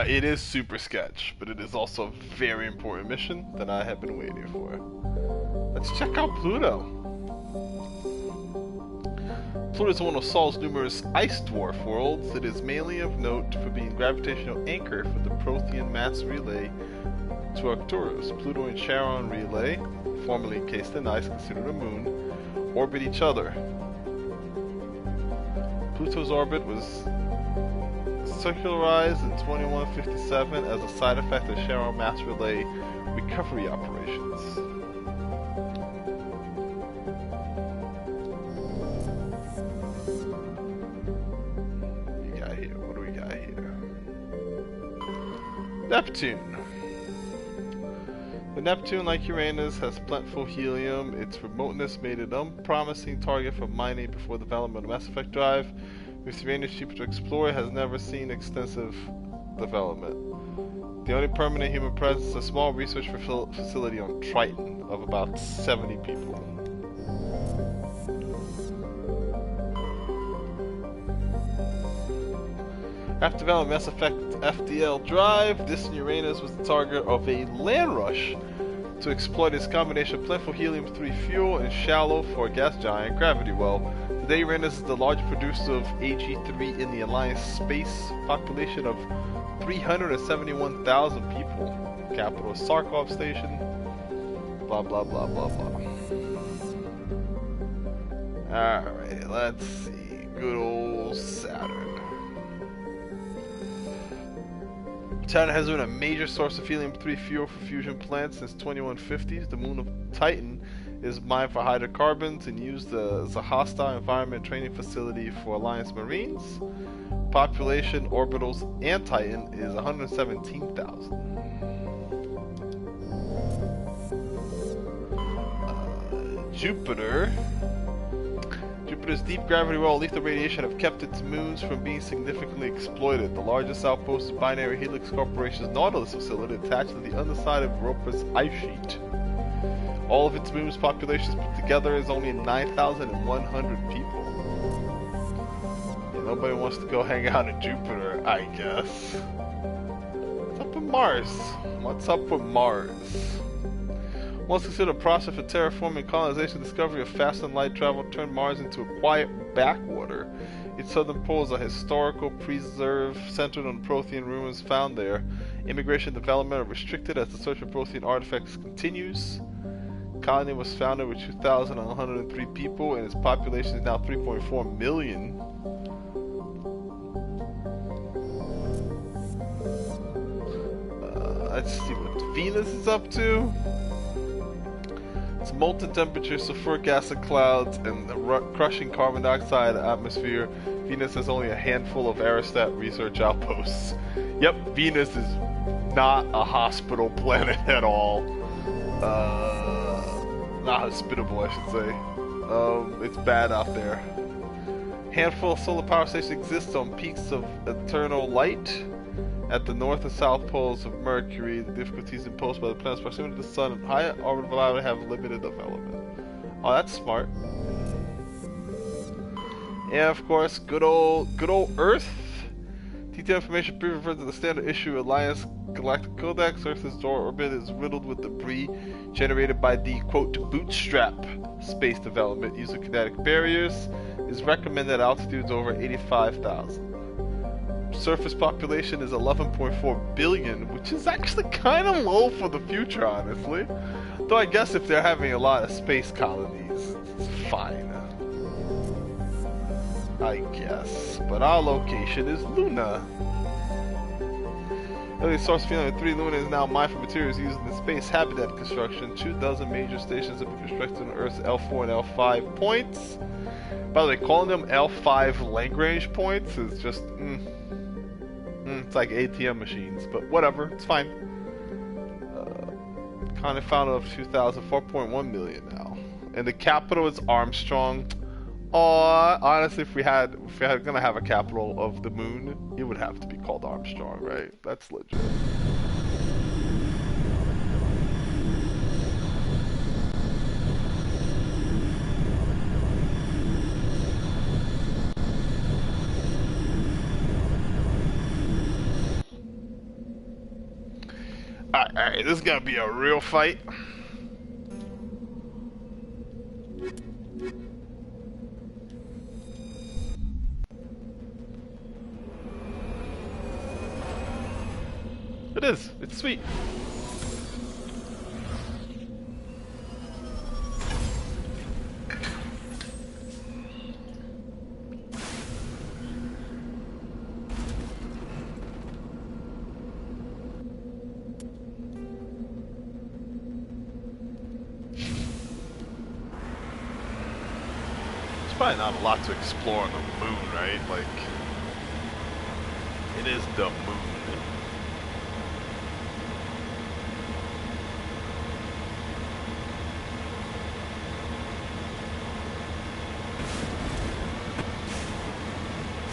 It is super sketch, but it is also a very important mission that I have been waiting for. Let's check out Pluto. Pluto is one of Sol's numerous ice dwarf worlds. It is mainly of note for being gravitational anchor for the Prothean mass relay to Arcturus. Pluto and Charon relay, formerly encased in ice, considered a moon, orbit each other. Pluto's orbit was circularized in 2157 as a side effect of Charon mass relay recovery operations. What do we got here? Neptune. The Neptune, like Uranus, has plentiful helium. Its remoteness made it an unpromising target for mining before the development of Mass Effect Drive. With Uranus cheaper to explore, has never seen extensive development. The only permanent human presence is a small research facility on Triton of about 70 people. After developing Mass Effect FDL Drive, distant Uranus was the target of a land rush to exploit its combination of plentiful helium-3 fuel and shallow for a gas giant gravity well. Today, Uranus is the largest producer of AG-3 in the Alliance space, population of 371,000 people. Capital is Sarkov Station. Blah blah blah blah blah. Alright, let's see. Good old Saturn. Saturn has been a major source of helium-3 fuel for fusion plants since 2150s. The moon of Titan is mined for hydrocarbons and used as a hostile environment training facility for Alliance Marines. Population, orbitals, and Titan is 117,000. Jupiter. Jupiter's deep gravity well, lethal radiation have kept its moons from being significantly exploited. The largest outpost is Binary Helix Corporation's Nautilus facility attached to the underside of Europa's ice sheet. All of its moon's populations put together is only 9,100 people. Yeah, nobody wants to go hang out in Jupiter, I guess. What's up with Mars? What's up with Mars? Once considered a process for terraforming, colonization, discovery of fast and light travel turned Mars into a quiet backwater. Its southern pole is a historical preserve centered on Prothean ruins found there. Immigration and development are restricted as the search for Prothean artifacts continues. Colony was founded with 2,103 people, and its population is now 3.4 million. Let's see what Venus is up to. Its molten temperature, sulfuric acid clouds, and crushing carbon dioxide atmosphere. Venus has only a handful of aerostat research outposts. Yep, Venus is not a hospital planet at all. Not hospitable, I should say. It's bad out there. Handful of solar power stations exist on peaks of eternal light. At the north and south poles of Mercury, the difficulties imposed by the planet's proximity to the sun and high orbital velocity have limited development. Oh, that's smart. And of course, good old Earth. Detailed information previously referred to the standard issue Alliance Galactic Codex. Earth's orbit is riddled with debris generated by the quote bootstrap space development using kinetic barriers. It is recommended at altitudes over 85,000. Surface population is 11.4 billion, which is actually kind of low for the future, honestly. Though I guess if they're having a lot of space colonies, it's fine. I guess. But our location is Luna. Early source feeling 3 Luna is now mined for materials used in the space habitat construction. 24 major stations have been constructed on Earth's L4 and L5 points. By the way, calling them L5 Lagrange points is just it's like ATM machines, but whatever, it's fine. Kind of found of 4.1 million now, and the capital is Armstrong. Honestly, if we had gonna have a capital of the moon, it would have to be called Armstrong, right? That's legit. Alright, this is gonna be a real fight. It is. It's sweet. Probably not a lot to explore on the moon, right? Like, it is the moon.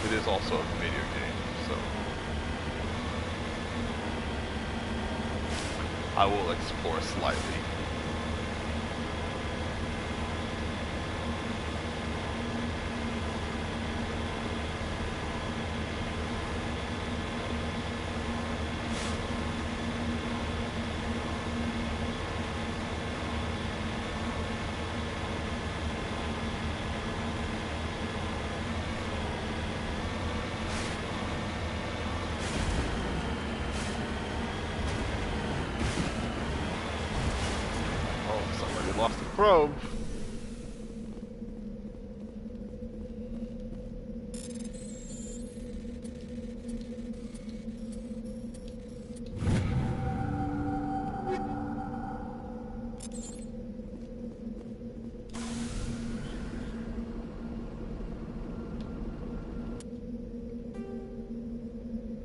It is also a video game, so I will explore slightly. Lost the probe.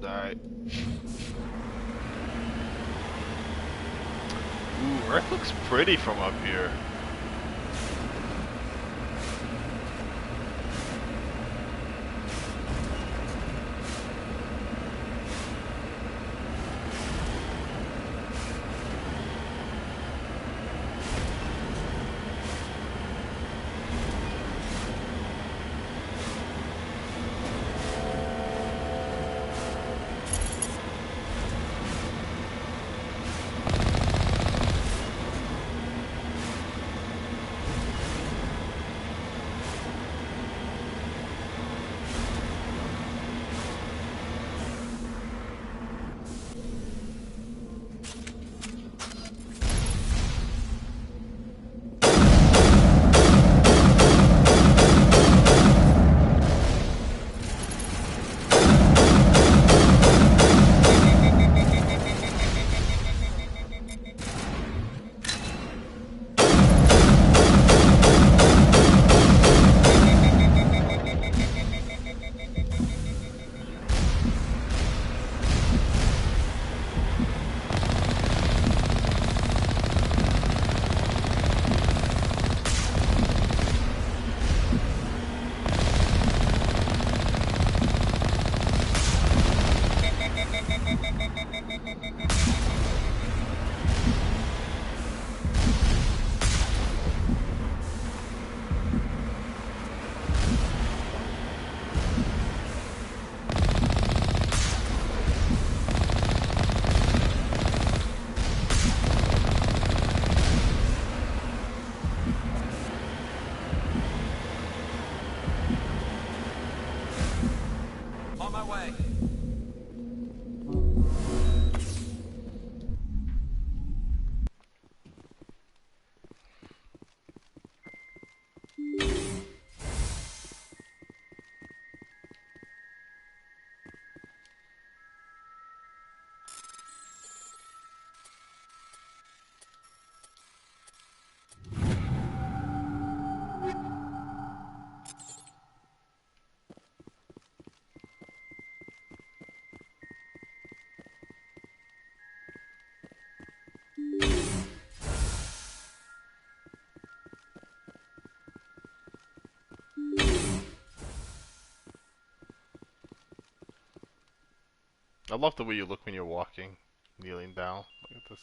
Alright. Ooh, Earth looks pretty from up here. I love the way you look when you're walking, kneeling down. Look at this.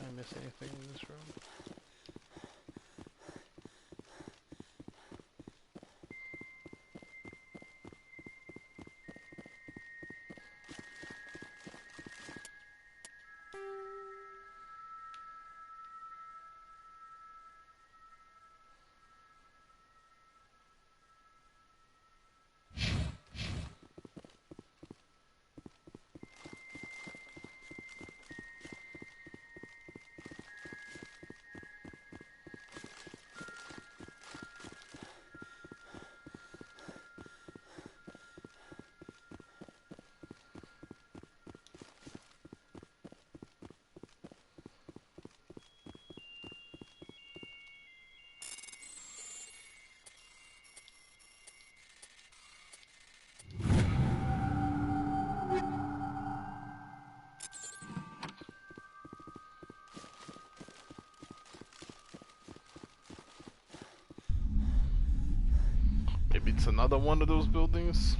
Did I miss anything in this room? Maybe it's another one of those buildings.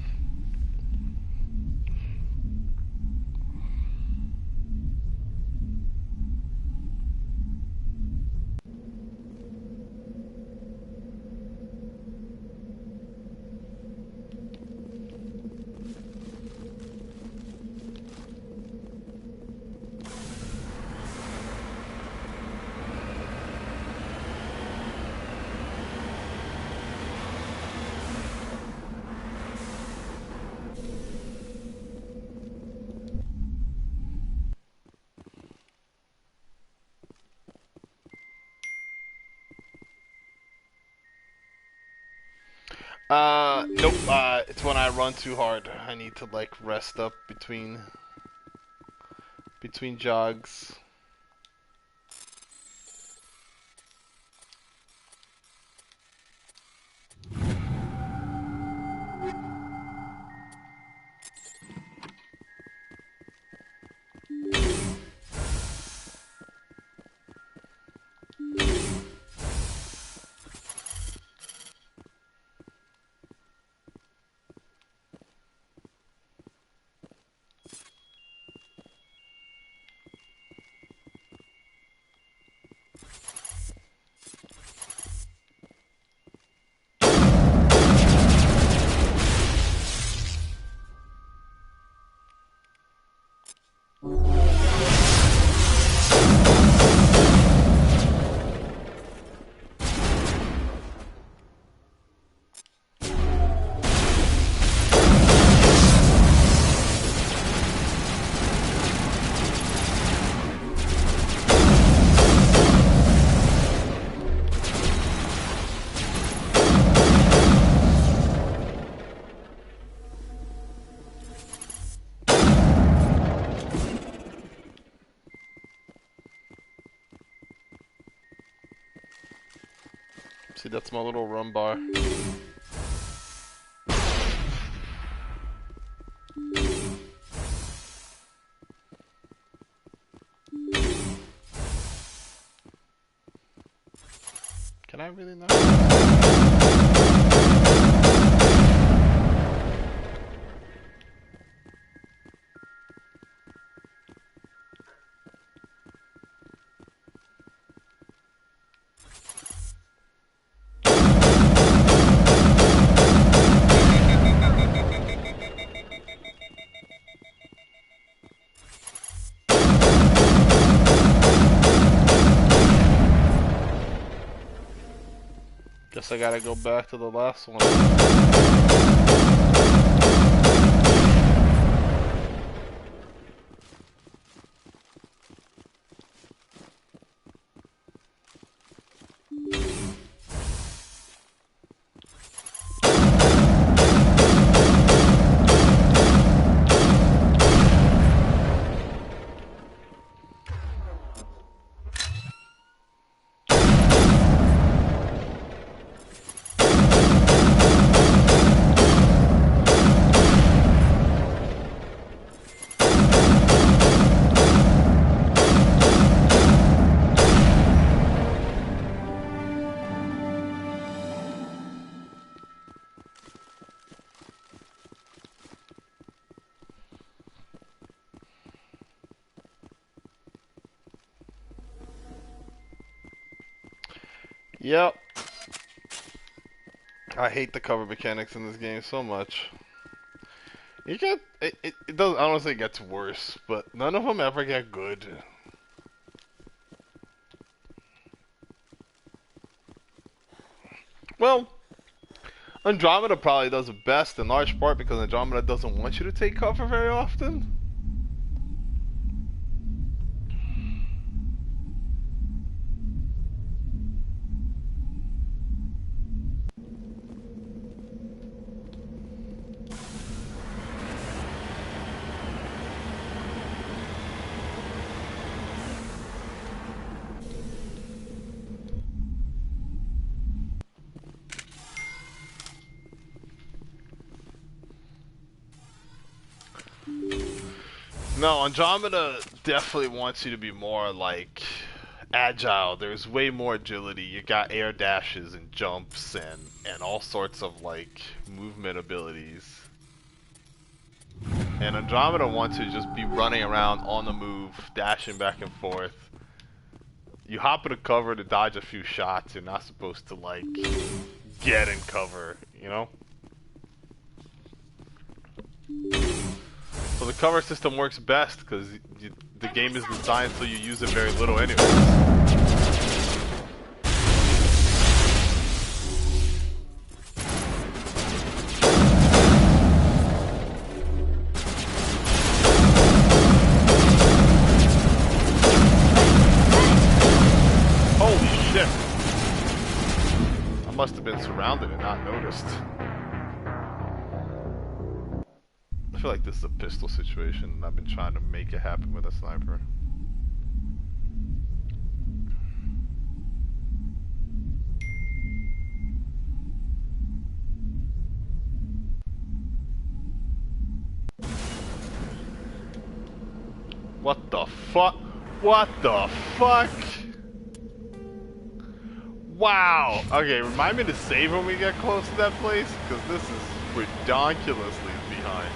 Nope, it's when I run too hard. I need to like rest up between jogs. that's my little rum bar. Can I really not? Guess I gotta go back to the last one. Yep. I hate the cover mechanics in this game so much. You get it does. I don't want to say it gets worse, but none of them ever get good. Well, Andromeda probably does it best in large part because Andromeda doesn't want you to take cover very often. No, Andromeda definitely wants you to be more like agile. There's way more agility. You got air dashes and jumps and all sorts of like movement abilities. And Andromeda wants you to just be running around on the move, dashing back and forth. You hop in a cover to dodge a few shots. You're not supposed to like get in cover, you know? So the cover system works best because the game is designed so you use it very little anyway. Holy shit! I must have been surrounded and not noticed. I feel like this is a pistol situation and I've been trying to make it happen with a sniper. What the fuck? What the fuck? Wow! Okay, remind me to save when we get close to that place, because this is ridiculously behind.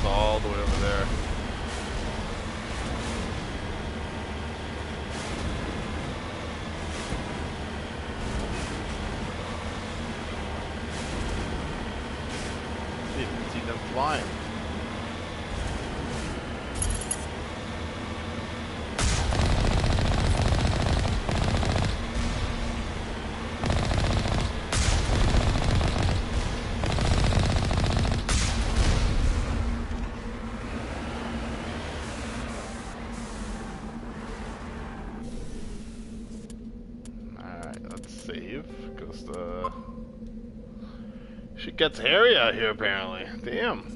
all the way over there. You can see them flying. Save, because the shit gets hairy out here apparently. Damn.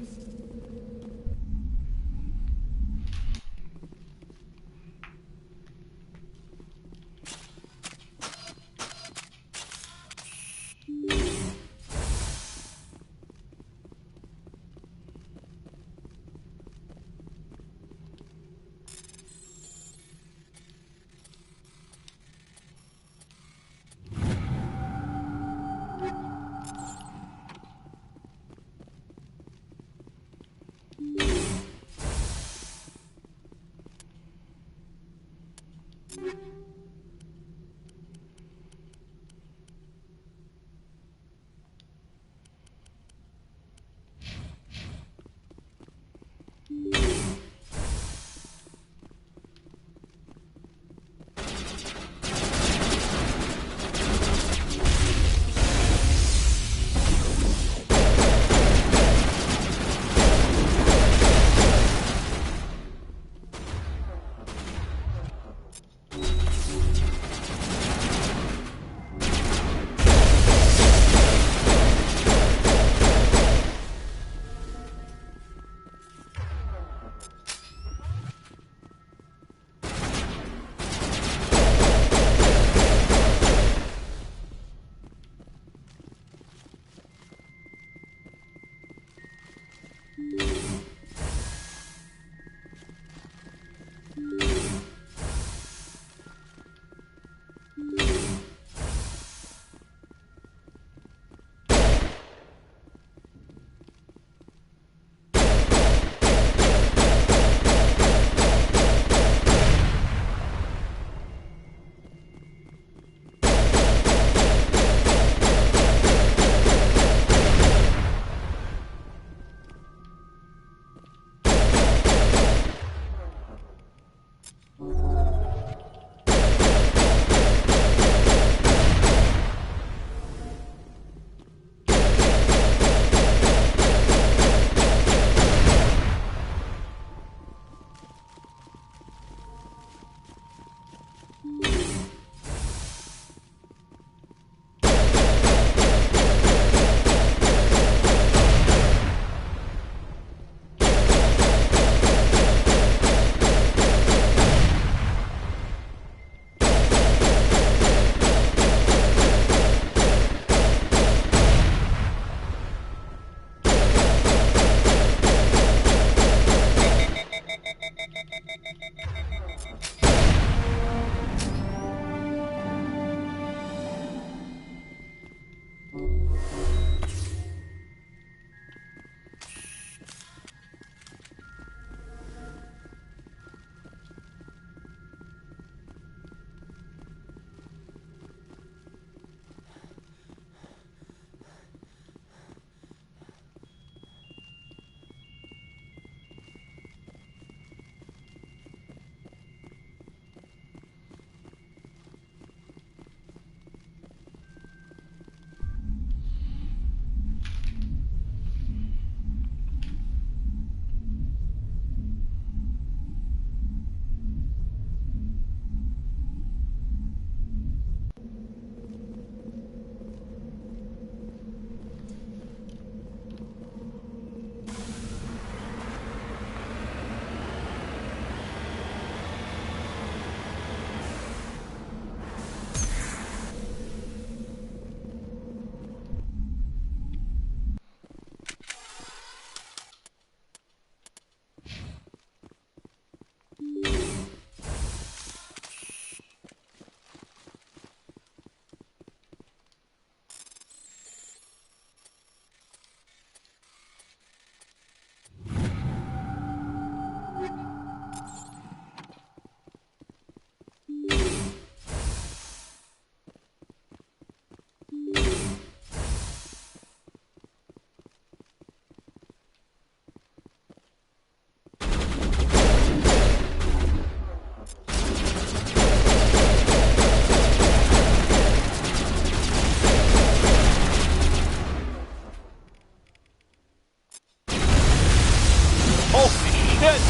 shit!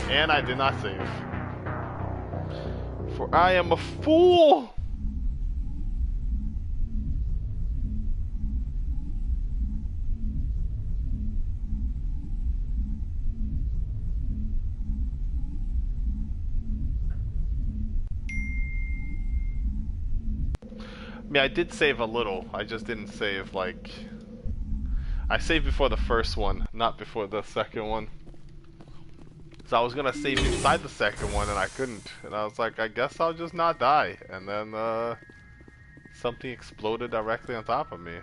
And I did not save. For I am a fool! I mean, I did save a little. I just didn't save, like... I saved before the first one, not before the second one. So I was gonna save inside the second one, and I couldn't. And I was like, I guess I'll just not die. And then, something exploded directly on top of me.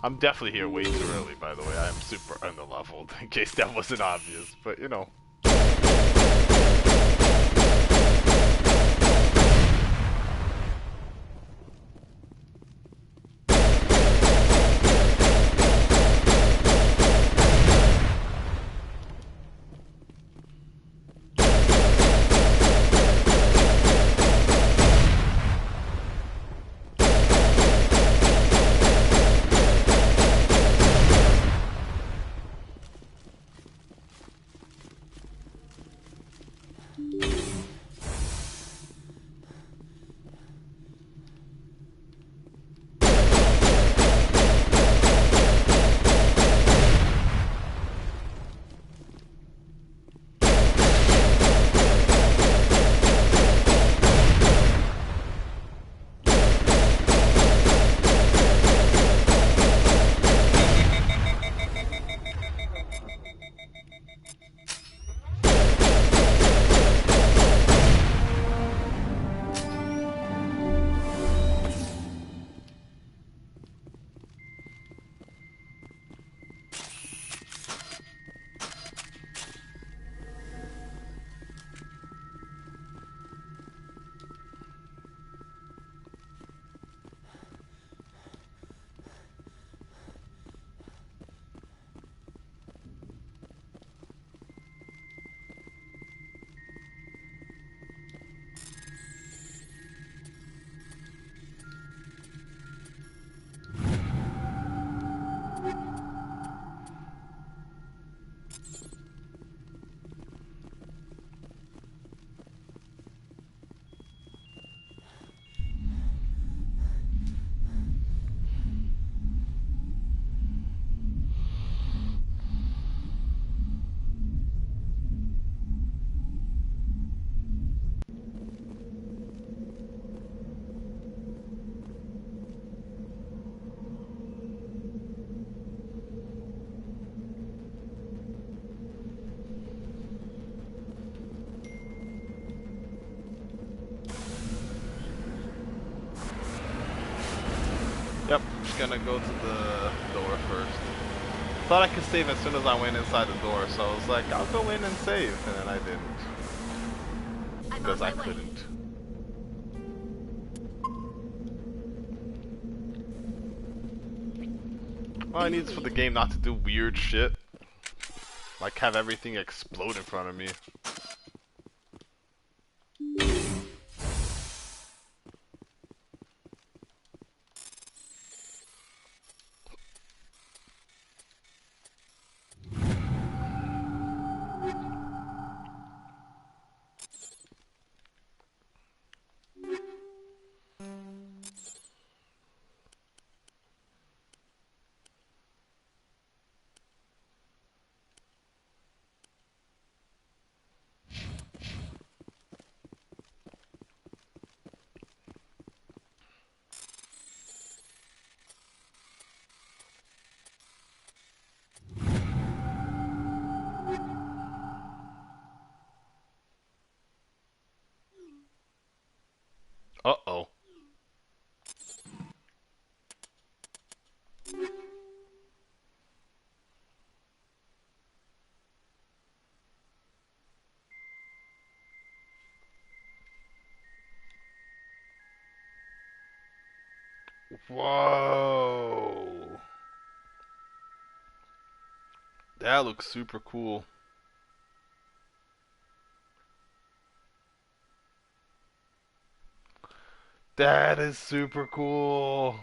I'm definitely here way too early, by the way. I am super underleveled, in case that wasn't obvious. But, you know. Yep, just gonna go to the door first. Thought I could save as soon as I went inside the door, so I was like, I'll go in and save, and then I didn't. Because I couldn't. All I need is for the game not to do weird shit. Like have everything explode in front of me. Uh-oh. Whoa. That looks super cool. That is super cool.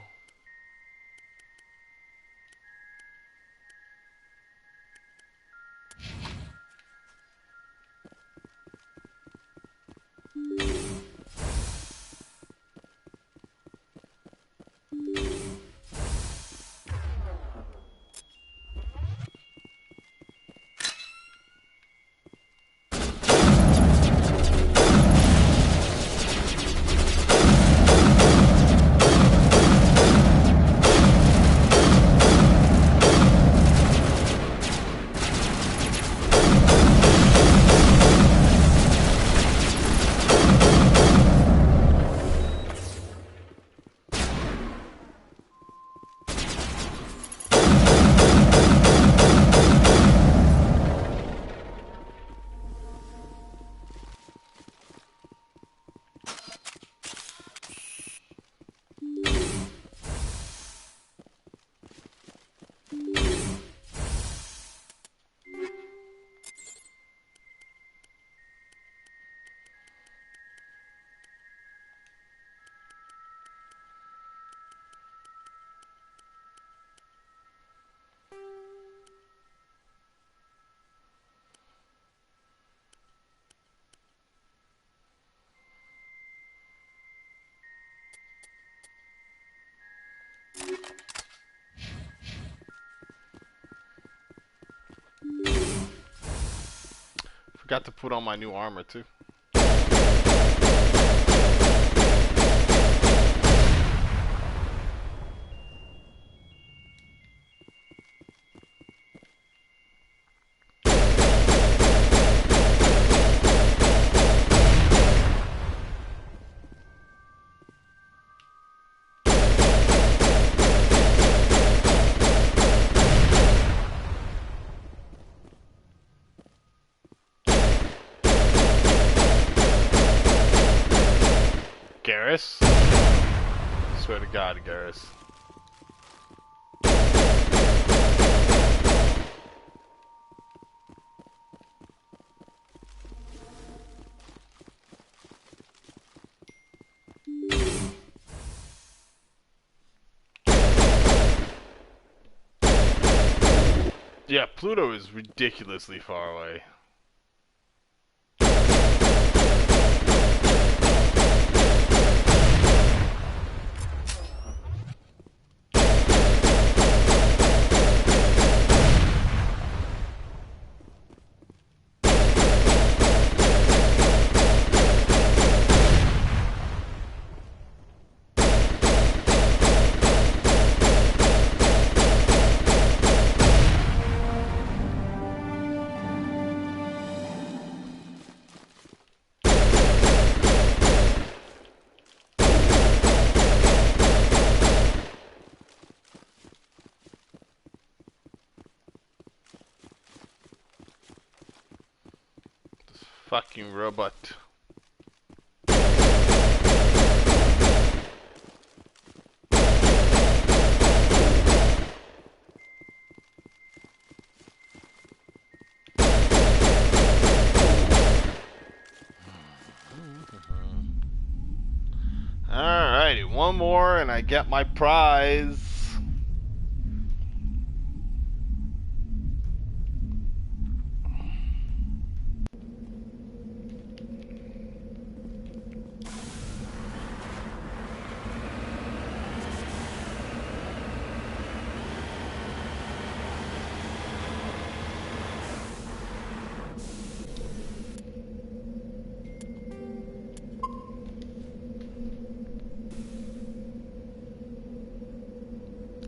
Forgot to put on my new armor too. Garrus? Swear to God, Garrus. Yeah, Pluto is ridiculously far away. Fucking robot. Alrighty, one more and I get my prize.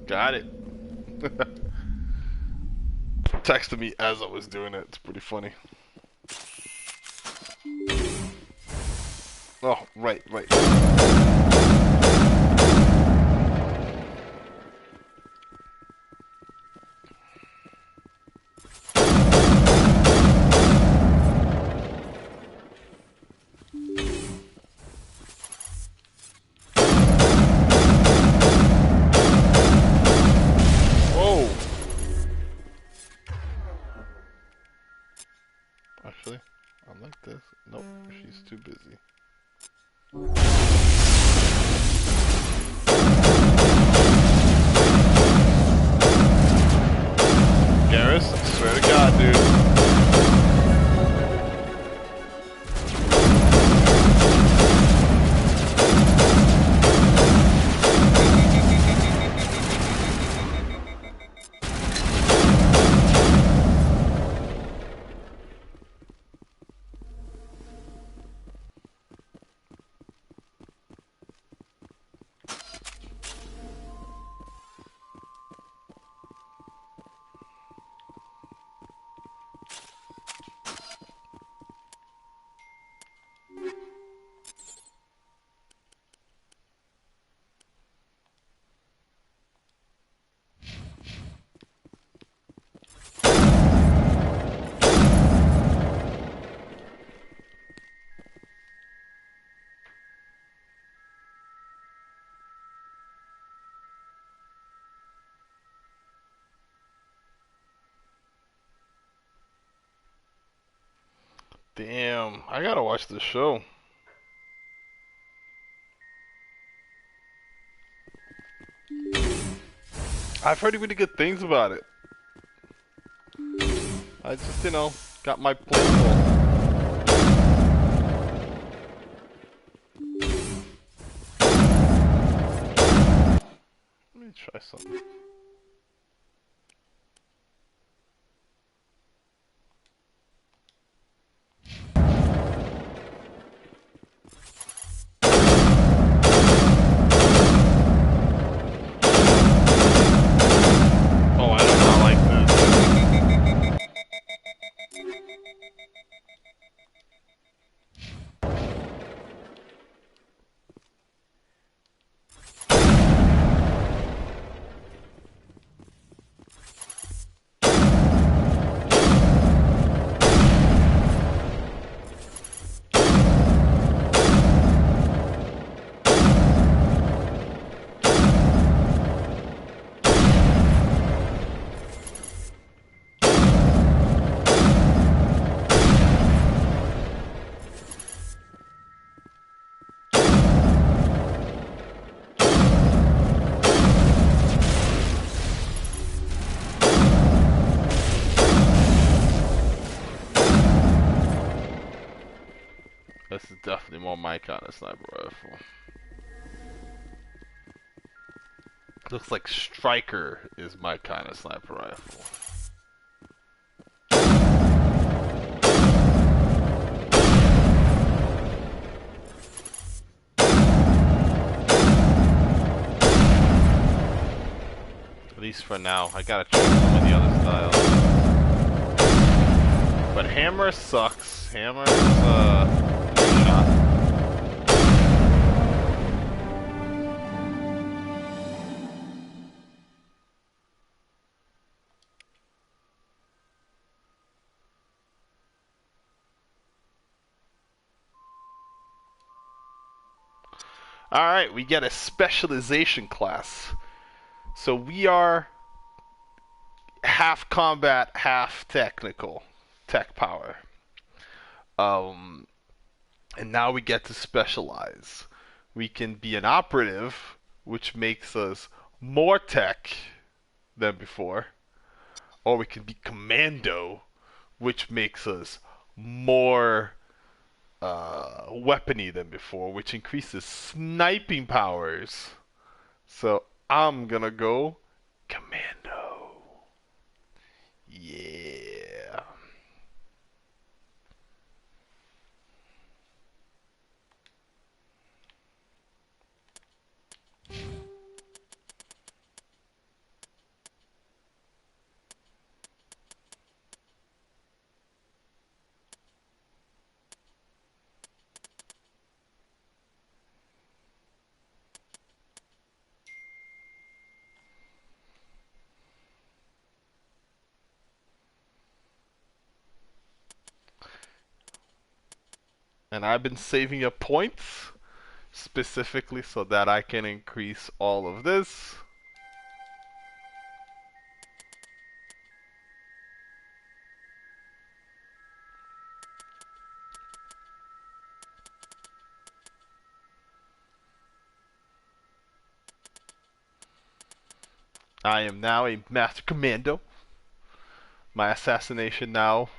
Got it. Texted me as I was doing it. It's pretty funny. Oh, right, right. Whoa! Actually, I like this. Nope, she's too busy. Garrus, I swear to God, dude. Damn, I gotta watch this show. I've heard really good things about it. I just, got my plate full. Let me try something. Oh, I do not like this. This is definitely more my kind of sniper rifle. Looks like Striker is my kind of sniper rifle. At least for now. I gotta try some of the other styles. But Hammer sucks. Hammer's, shot. Alright, we get a specialization class. So we are half combat, half technical. Tech power. And now we get to specialize. We can be an operative, which makes us more tech than before. Or we can be commando, which makes us more weapony than before, which increases sniping powers. So I'm gonna go commando. Yeah. And I've been saving up points specifically so that I can increase all of this. I am now a Master Commando. My assassination now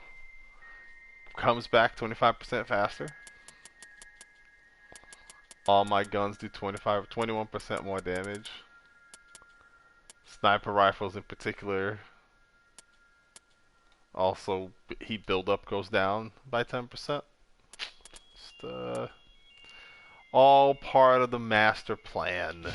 comes back 25% faster. All my guns do 21% more damage. Sniper rifles in particular. Also, heat buildup goes down by 10%. Just, all part of the master plan.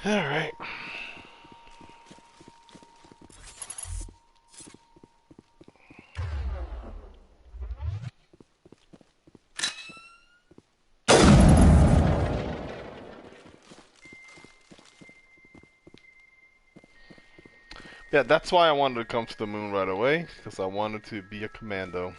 Alright. Yeah, that's why I wanted to come to the moon right away, because I wanted to be a commando.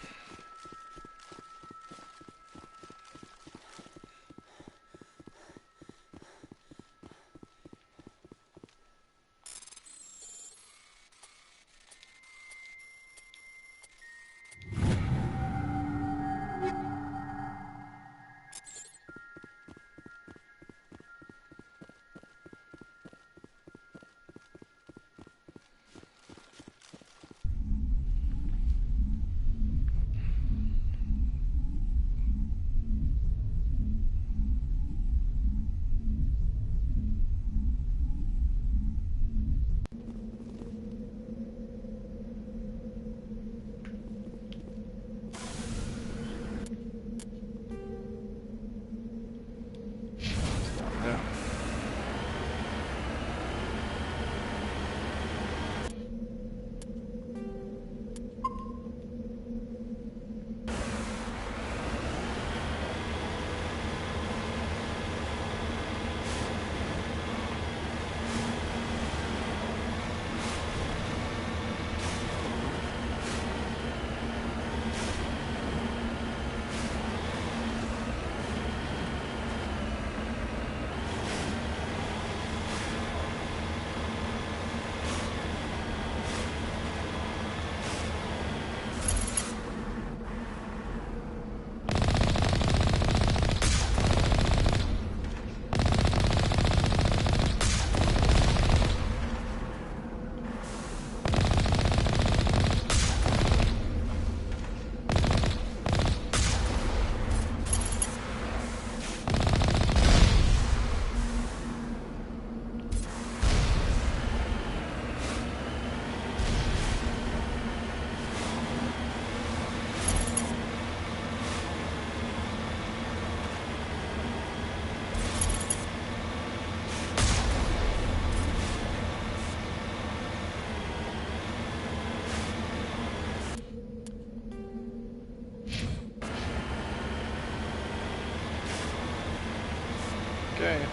Okay.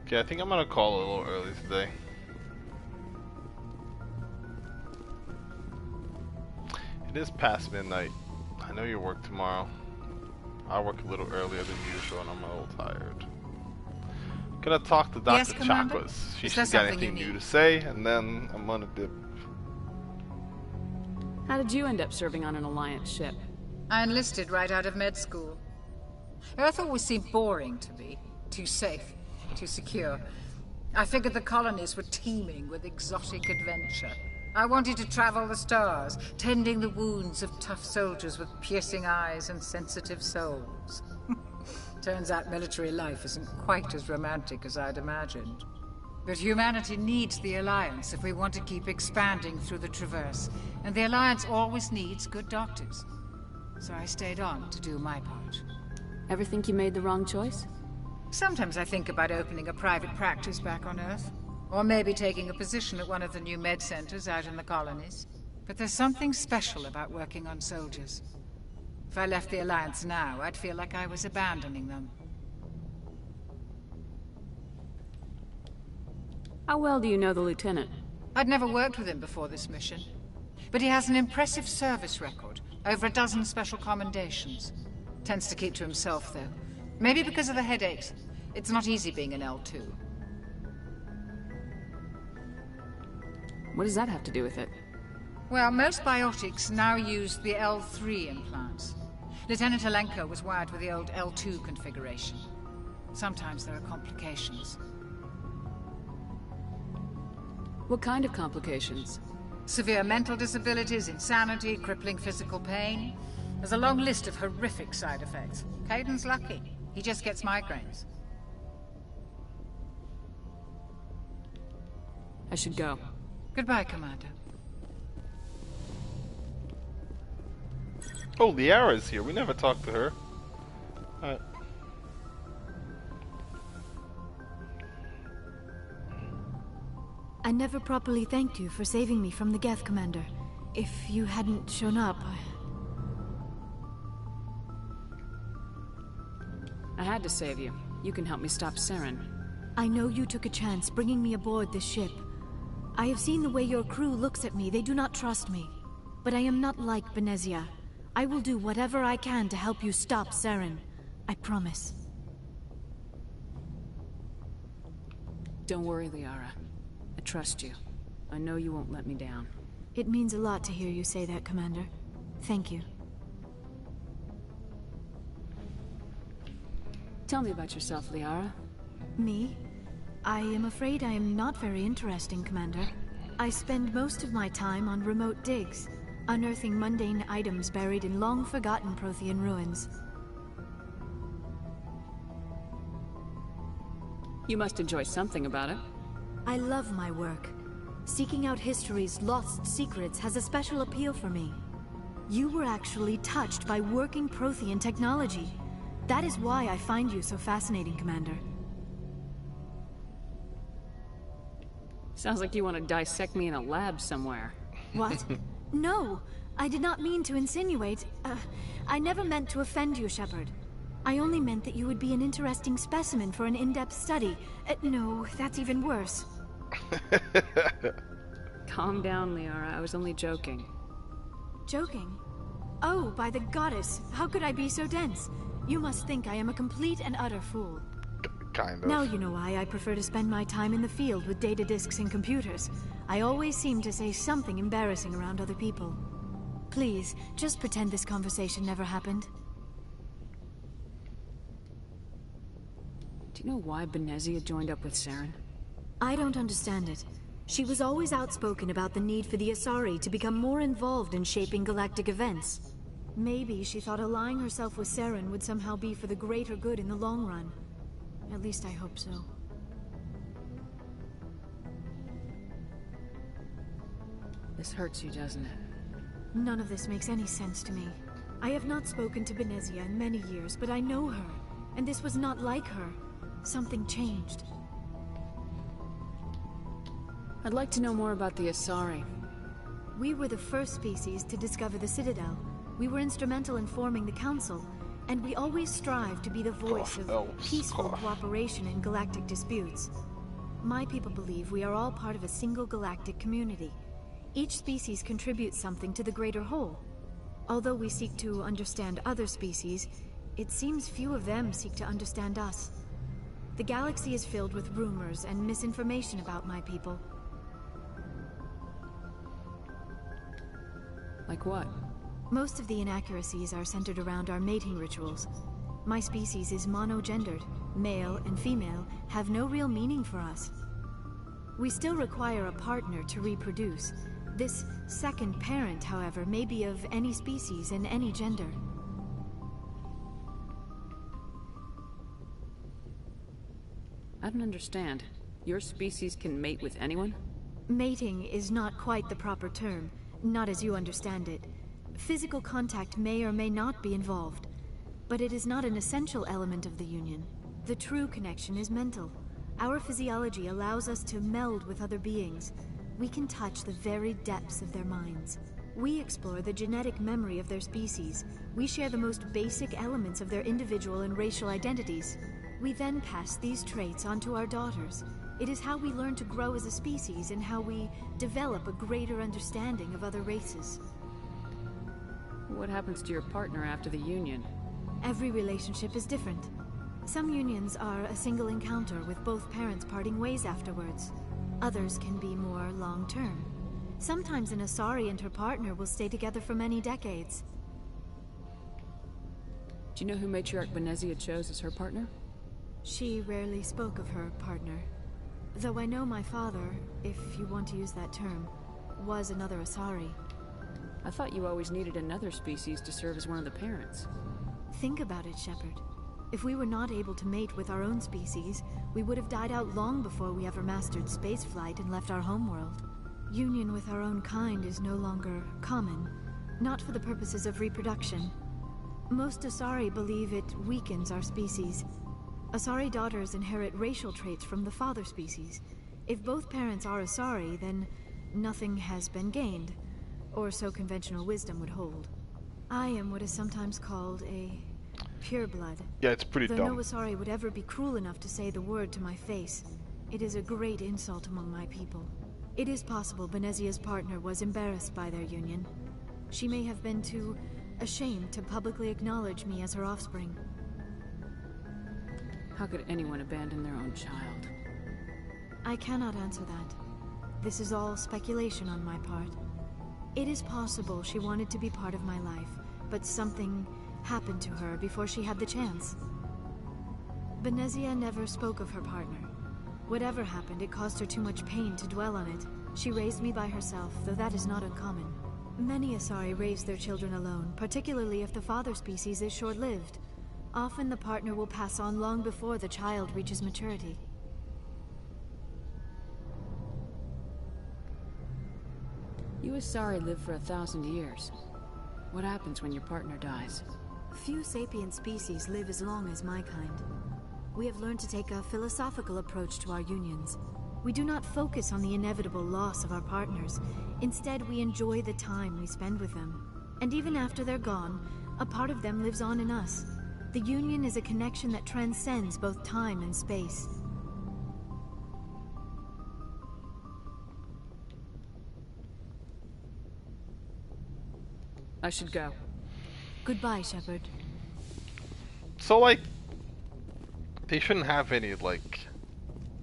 Okay, I think I'm gonna call a little early today. It is past midnight. I know you work tomorrow. I work a little earlier than usual and I'm a little tired. Gonna talk to Dr. Yes, Commander? Chakwas. See if Is there she's got something you anything new need? to say, and then I'm gonna dip. How did you end up serving on an Alliance ship? I enlisted right out of med school. Earth always seemed boring to me. Too safe, too secure. I figured the colonies were teeming with exotic adventure. I wanted to travel the stars, tending the wounds of tough soldiers with piercing eyes and sensitive souls. Turns out military life isn't quite as romantic as I'd imagined. But humanity needs the Alliance if we want to keep expanding through the Traverse. And the Alliance always needs good doctors. So I stayed on to do my part. Ever think you made the wrong choice? Sometimes I think about opening a private practice back on Earth. Or maybe taking a position at one of the new med centers out in the colonies. But there's something special about working on soldiers. If I left the Alliance now, I'd feel like I was abandoning them. How well do you know the Lieutenant? I'd never worked with him before this mission. But he has an impressive service record. Over a dozen special commendations. Tends to keep to himself, though. Maybe because of the headaches. It's not easy being an L2. What does that have to do with it? Well, most biotics now use the L3 implants. Lieutenant Alenko was wired with the old L2 configuration. Sometimes there are complications. What kind of complications? Severe mental disabilities, insanity, crippling physical pain. There's a long list of horrific side effects. Caden's lucky. He just gets migraines. I should go. Goodbye, Commander. Oh, Liara's here. We never talked to her. Alright. I never properly thanked you for saving me from the Geth, Commander. If you hadn't shown up, I had to save you. You can help me stop Saren. I know you took a chance bringing me aboard this ship. I have seen the way your crew looks at me. They do not trust me. But I am not like Benezia. I will do whatever I can to help you stop Saren. I promise. Don't worry, Liara. I trust you. I know you won't let me down. It means a lot to hear you say that, Commander. Thank you. Tell me about yourself, Liara. Me? I am afraid I am not very interesting, Commander. I spend most of my time on remote digs, unearthing mundane items buried in long-forgotten Prothean ruins. You must enjoy something about it. I love my work. Seeking out history's lost secrets has a special appeal for me. You were actually touched by working Prothean technology. That is why I find you so fascinating, Commander. Sounds like you want to dissect me in a lab somewhere. What? No, I did not mean to insinuate. I never meant to offend you, Shepard. I only meant that you would be an interesting specimen for an in-depth study. No, that's even worse. Calm down, Liara. I was only joking. Joking? Oh, by the goddess, how could I be so dense? You must think I am a complete and utter fool. Kind of. Now you know why I prefer to spend my time in the field with data disks and computers. I always seem to say something embarrassing around other people. Please, just pretend this conversation never happened. Do you know why Benezia joined up with Saren? I don't understand it. She was always outspoken about the need for the Asari to become more involved in shaping galactic events. Maybe she thought allying herself with Saren would somehow be for the greater good in the long run. At least I hope so. This hurts you, doesn't it? None of this makes any sense to me. I have not spoken to Benezia in many years, but I know her, and this was not like her. Something changed. I'd like to know more about the Asari. We were the first species to discover the Citadel. We were instrumental in forming the Council, and we always strive to be the voice of peaceful cooperation in galactic disputes. My people believe we are all part of a single galactic community. Each species contributes something to the greater whole. Although we seek to understand other species, it seems few of them seek to understand us. The galaxy is filled with rumors and misinformation about my people. Like what? Most of the inaccuracies are centered around our mating rituals. My species is monogendered. Male and female have no real meaning for us. We still require a partner to reproduce. This second parent, however, may be of any species and any gender. I don't understand. Your species can mate with anyone? Mating is not quite the proper term, not as you understand it. Physical contact may or may not be involved, but it is not an essential element of the union. The true connection is mental. Our physiology allows us to meld with other beings. We can touch the very depths of their minds. We explore the genetic memory of their species. We share the most basic elements of their individual and racial identities. We then pass these traits on to our daughters. It is how we learn to grow as a species and how we develop a greater understanding of other races. What happens to your partner after the union? Every relationship is different. Some unions are a single encounter with both parents parting ways afterwards. Others can be more long-term. Sometimes an Asari and her partner will stay together for many decades. Do you know who Matriarch Benezia chose as her partner? She rarely spoke of her partner. Though I know my father, if you want to use that term, was another Asari. I thought you always needed another species to serve as one of the parents. Think about it, Shepard. If we were not able to mate with our own species, we would have died out long before we ever mastered spaceflight and left our homeworld. Union with our own kind is no longer common, not for the purposes of reproduction. Most Asari believe it weakens our species. Asari daughters inherit racial traits from the father species. If both parents are Asari, then nothing has been gained, or so conventional wisdom would hold. I am what is sometimes called a pureblood. Yeah, it's pretty Though dumb. no Asari would ever be cruel enough to say the word to my face, it is a great insult among my people. It is possible Benezia's partner was embarrassed by their union. She may have been too ashamed to publicly acknowledge me as her offspring. How could anyone abandon their own child? I cannot answer that. This is all speculation on my part. It is possible she wanted to be part of my life, but something happened to her before she had the chance. Benezia never spoke of her partner. Whatever happened, it caused her too much pain to dwell on it. She raised me by herself, though that is not uncommon. Many Asari raise their children alone, particularly if the father species is short-lived. Often the partner will pass on long before the child reaches maturity. You Asari live for 1,000 years. What happens when your partner dies? Few sapient species live as long as my kind. We have learned to take a philosophical approach to our unions. We do not focus on the inevitable loss of our partners. Instead, we enjoy the time we spend with them. And even after they're gone, a part of them lives on in us. The union is a connection that transcends both time and space. I should go. Goodbye, Shepard. So, like, they shouldn't have any, like,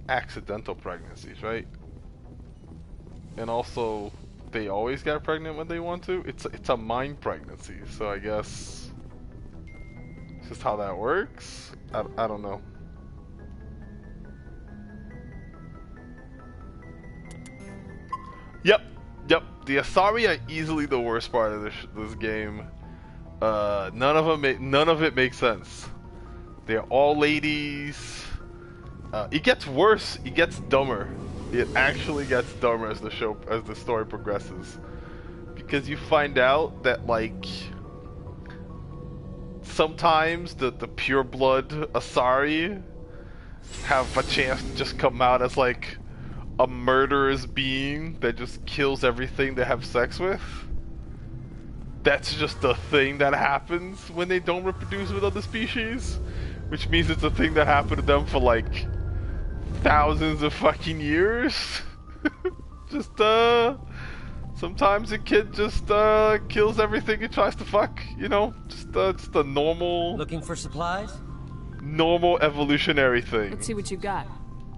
accidental pregnancies, right? And also, they always get pregnant when they want to. It's a mind pregnancy, so I guess it's just how that works. I don't know. Yep, yep. The Asari are easily the worst part of this game. None of it makes sense. They're all ladies. It gets worse. It gets dumber. It actually gets dumber as the story progresses, because you find out that like sometimes the pure blood Asari have a chance to just come out as like a murderous being that just kills everything they have sex with. That's just a thing that happens when they don't reproduce with other species, which means it's a thing that happened to them for like thousands of fucking years. Just sometimes a kid just kills everything it tries to fuck, you know? Just a normal... Looking for supplies? Normal evolutionary thing. Let's see what you got.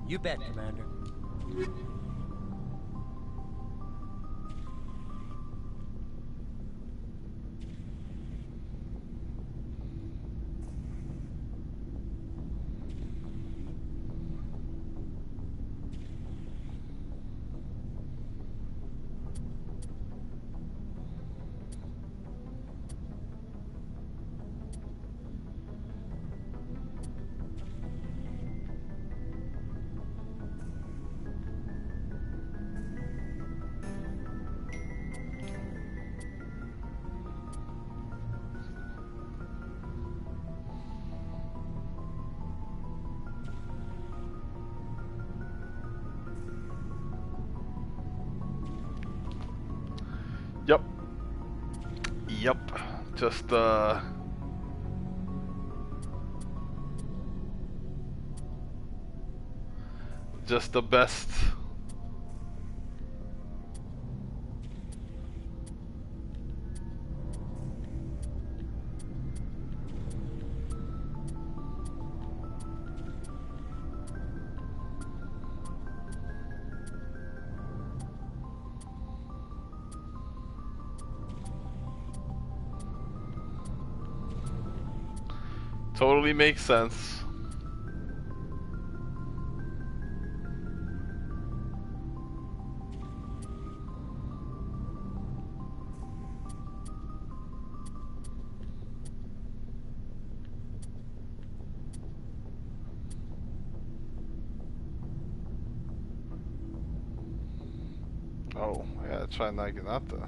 You bet, Commander. Yep. Yep. Just the best. Totally makes sense. Oh, yeah, try not getting out there.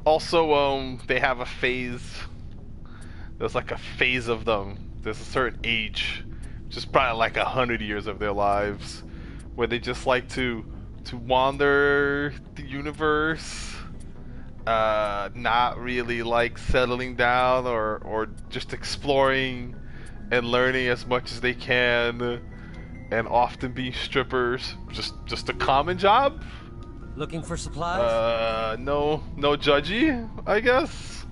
Also, they have a phase. There's like a phase of them. There's a certain age, just probably like 100 years of their lives, where they just like to wander the universe, not really like settling down or just exploring and learning as much as they can, and often being strippers. Just a common job. Looking for supplies? No judgy, I guess.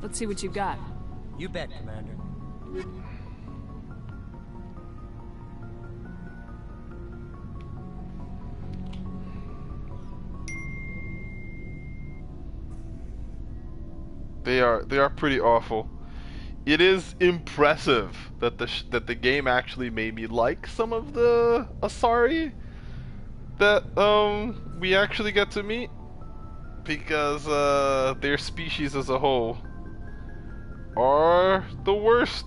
Let's see what you got. You bet, Commander. They are pretty awful. It is impressive that the game actually made me like some of the Asari that we actually get to meet, because their species as a whole are the worst.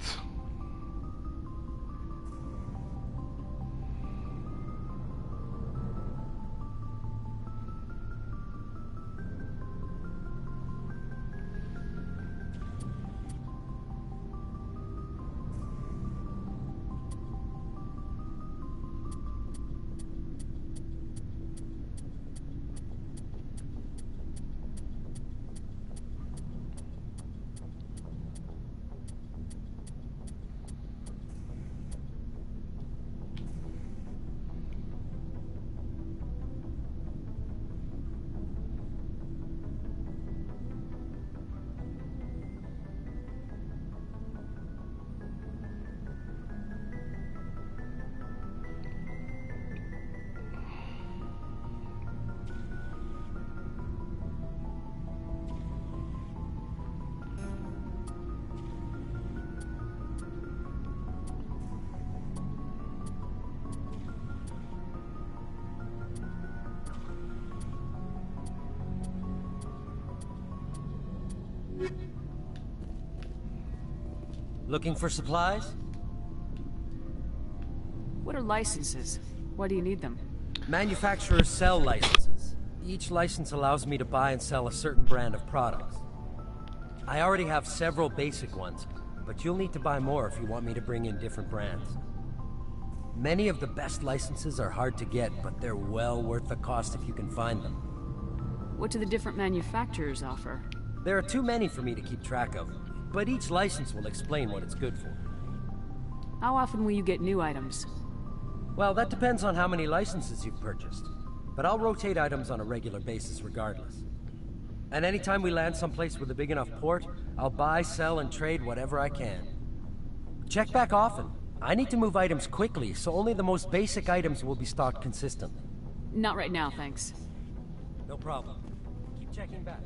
Looking for supplies? What are licenses? Why do you need them? Manufacturers sell licenses. Each license allows me to buy and sell a certain brand of products. I already have several basic ones, but you'll need to buy more if you want me to bring in different brands. Many of the best licenses are hard to get, but they're well worth the cost if you can find them. What do the different manufacturers offer? There are too many for me to keep track of, but each license will explain what it's good for. How often will you get new items? Well, that depends on how many licenses you've purchased. But I'll rotate items on a regular basis regardless. And anytime we land someplace with a big enough port, I'll buy, sell, and trade whatever I can. Check back often. I need to move items quickly, so only the most basic items will be stocked consistently. Not right now, thanks. No problem. Keep checking back.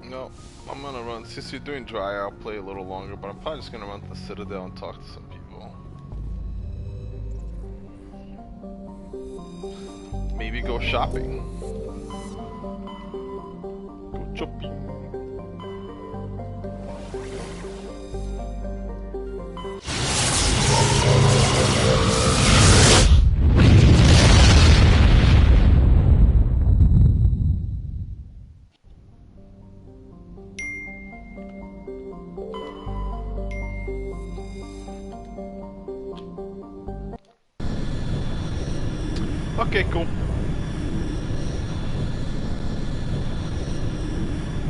No, I'm gonna run. Since you're doing dry, I'll play a little longer, but I'm probably just gonna run to the Citadel and talk to some people. Maybe go shopping. Go shopping. Okay, cool.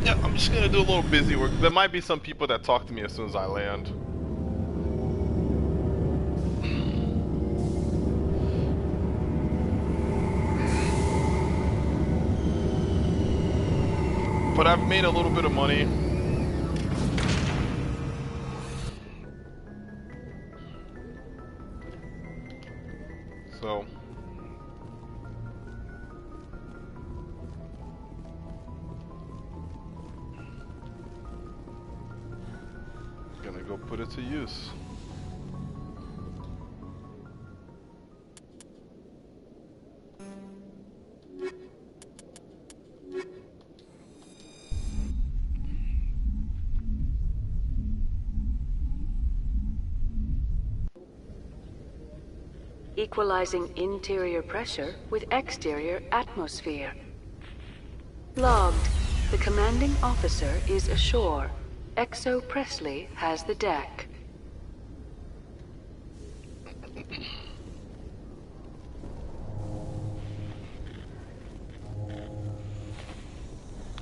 Yeah, I'm just gonna do a little busy work. There might be some people that talk to me as soon as I land. But I've made a little bit of money. So gonna go put it to use. Equalizing interior pressure with exterior atmosphere. Logged. The commanding officer is ashore. Exo Presley has the deck.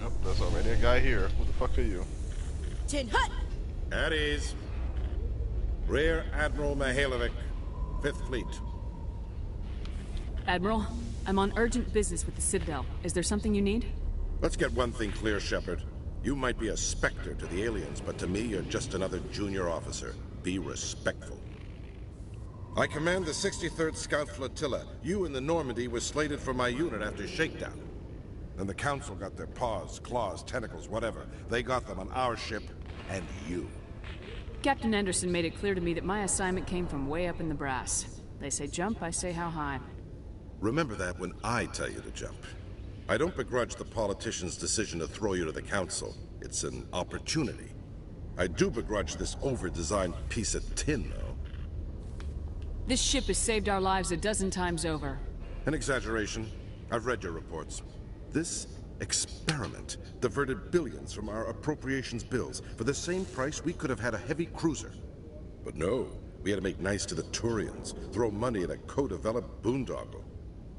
Yep, there's already a guy here. Who the fuck are you? Tin Hut! At ease. Rear Admiral Mihailovic, 5th Fleet. Admiral, I'm on urgent business with the Citadel. Is there something you need? Let's get one thing clear, Shepard. You might be a specter to the aliens, but to me, you're just another junior officer. Be respectful. I command the 63rd Scout Flotilla. You and the Normandy were slated for my unit after shakedown. Then the Council got their paws, claws, tentacles, whatever. They got them on our ship, and you. Captain Anderson made it clear to me that my assignment came from way up in the brass. They say jump, I say how high. Remember that when I tell you to jump. I don't begrudge the politician's decision to throw you to the Council. It's an opportunity. I do begrudge this over-designed piece of tin, though. This ship has saved our lives a dozen times over. An exaggeration. I've read your reports. This experiment diverted billions from our appropriations bills. For the same price, we could have had a heavy cruiser. But no, we had to make nice to the Turians, throw money at a co-developed boondoggle.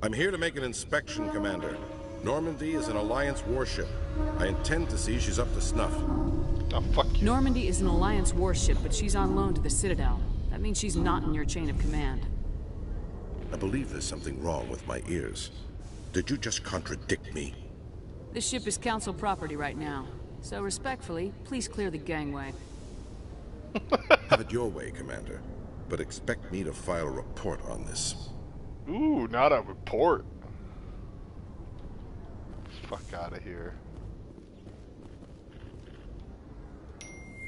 I'm here to make an inspection, Commander. Normandy is an Alliance warship. I intend to see she's up to snuff. Oh, fuck you. Normandy is an Alliance warship, but she's on loan to the Citadel. That means she's not in your chain of command. I believe there's something wrong with my ears. Did you just contradict me? This ship is Council property right now. So respectfully, please clear the gangway. Have it your way, Commander. But expect me to file a report on this. Ooh, not a report. Fuck out of here.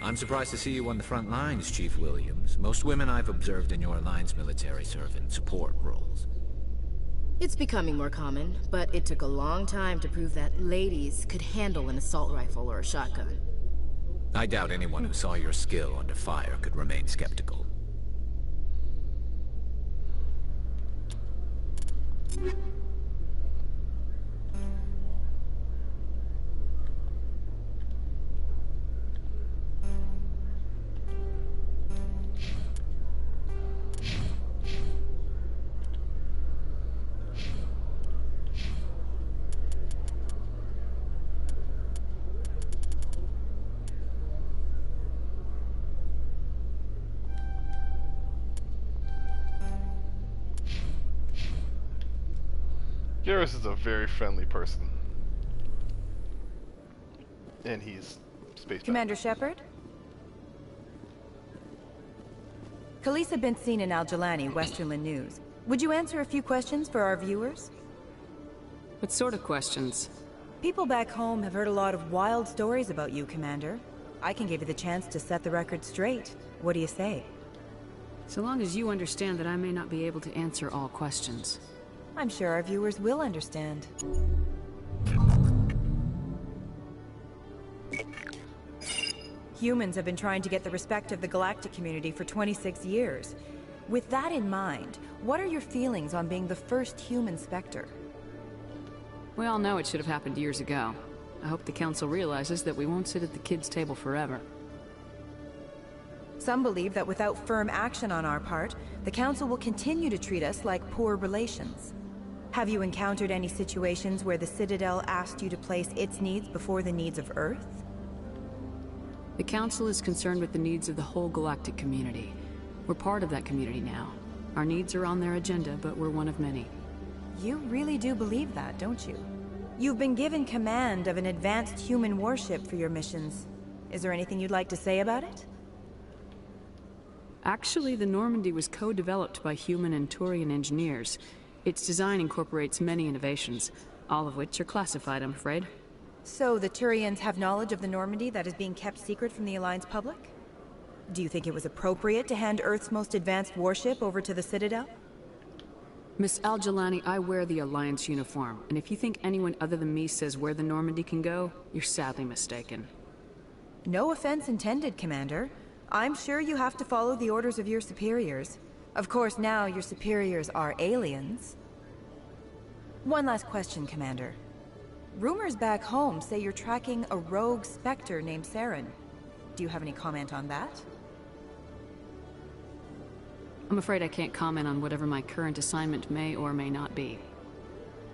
I'm surprised to see you on the front lines, Chief Williams. Most women I've observed in your Alliance military serve in support roles. It's becoming more common, but it took a long time to prove that ladies could handle an assault rifle or a shotgun. I doubt anyone who saw your skill under fire could remain skeptical. Garrus is a very friendly person. And he's space Commander Shepard? Khalees had been seen in Al-Jalani, Westerland News. Would you answer a few questions for our viewers? What sort of questions? People back home have heard a lot of wild stories about you, Commander. I can give you the chance to set the record straight. What do you say? So long as you understand that I may not be able to answer all questions. I'm sure our viewers will understand. Humans have been trying to get the respect of the galactic community for 26 years. With that in mind, what are your feelings on being the first human Spectre? We all know it should have happened years ago. I hope the Council realizes that we won't sit at the kids' table forever. Some believe that without firm action on our part, the Council will continue to treat us like poor relations. Have you encountered any situations where the Citadel asked you to place its needs before the needs of Earth? The Council is concerned with the needs of the whole galactic community. We're part of that community now. Our needs are on their agenda, but we're one of many. You really do believe that, don't you? You've been given command of an advanced human warship for your missions. Is there anything you'd like to say about it? Actually, the Normandy was co-developed by human and Turian engineers. Its design incorporates many innovations, all of which are classified, I'm afraid. So the Turians have knowledge of the Normandy that is being kept secret from the Alliance public? Do you think it was appropriate to hand Earth's most advanced warship over to the Citadel? Miss Al-Jalani, I wear the Alliance uniform, and if you think anyone other than me says where the Normandy can go, you're sadly mistaken. No offense intended, Commander. I'm sure you have to follow the orders of your superiors. Of course, now your superiors are aliens. One last question, Commander. Rumors back home say you're tracking a rogue Spectre named Saren. Do you have any comment on that? I'm afraid I can't comment on whatever my current assignment may or may not be.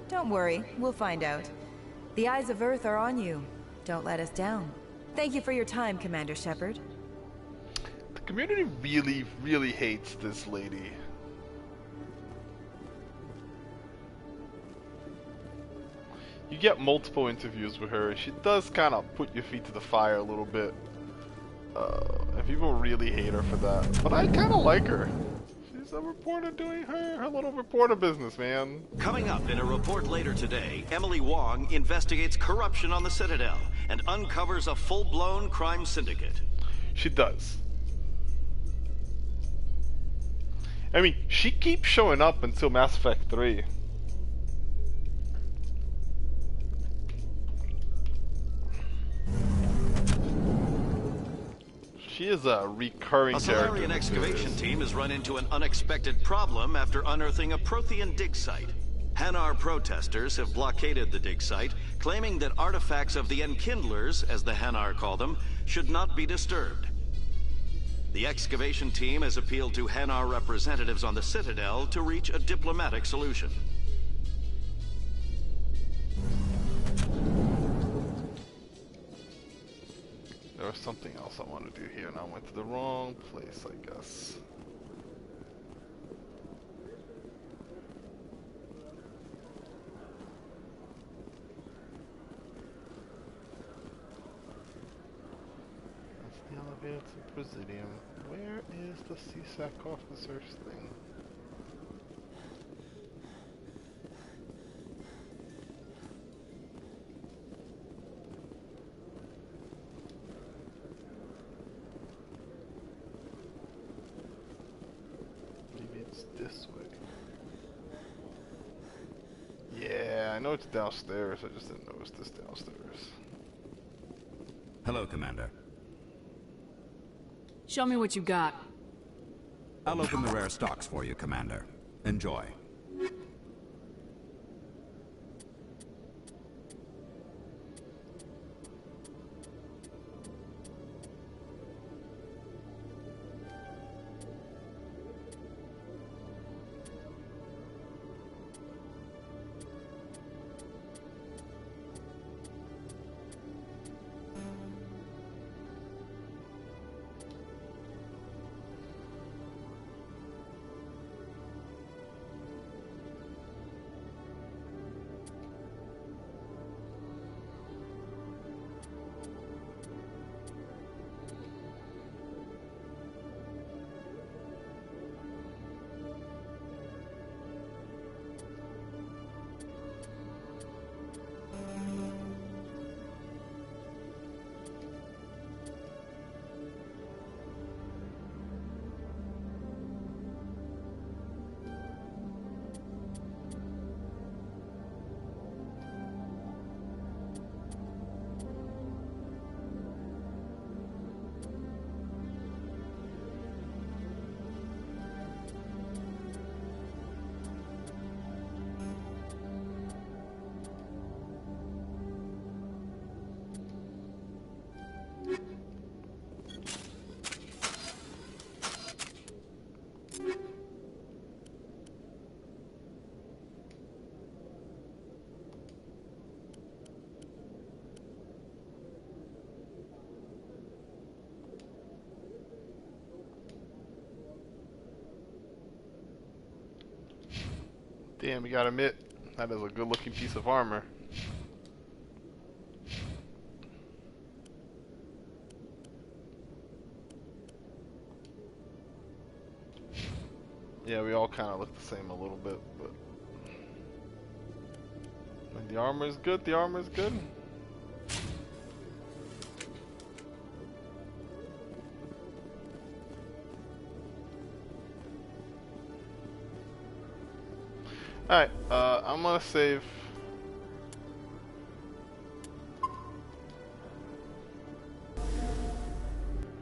Don't worry, we'll find out. The eyes of Earth are on you. Don't let us down. Thank you for your time, Commander Shepard. community really, really hates this lady. You get multiple interviews with her. She does kind of put your feet to the fire a little bit. And people really hate her for that. But I kind of like her. She's a reporter doing her little reporter business, man. Coming up in a report later today, Emily Wong investigates corruption on the Citadel and uncovers a full-blown crime syndicate. She does. I mean, she keeps showing up until Mass Effect 3. She is a recurring character. A Solarian excavation team has run into an unexpected problem after unearthing a Prothean dig site. Hanar protesters have blockaded the dig site, claiming that artifacts of the Enkindlers, as the Hanar call them, should not be disturbed. The excavation team has appealed to Hanar representatives on the Citadel to reach a diplomatic solution. There was something else I wanted to do here, and I went to the wrong place, I guess. That's the elevator to the Presidium. Where is the CSAC officer's thing? This way. Yeah, I know it's downstairs. I just didn't notice this downstairs. Hello, Commander. Show me what you got. I'll open the rare stocks for you, Commander. Enjoy. Damn, you gotta admit, that is a good looking piece of armor. Yeah, we all kind of look the same a little bit, but when the armor is good, the armor is good. Alright, I'm gonna save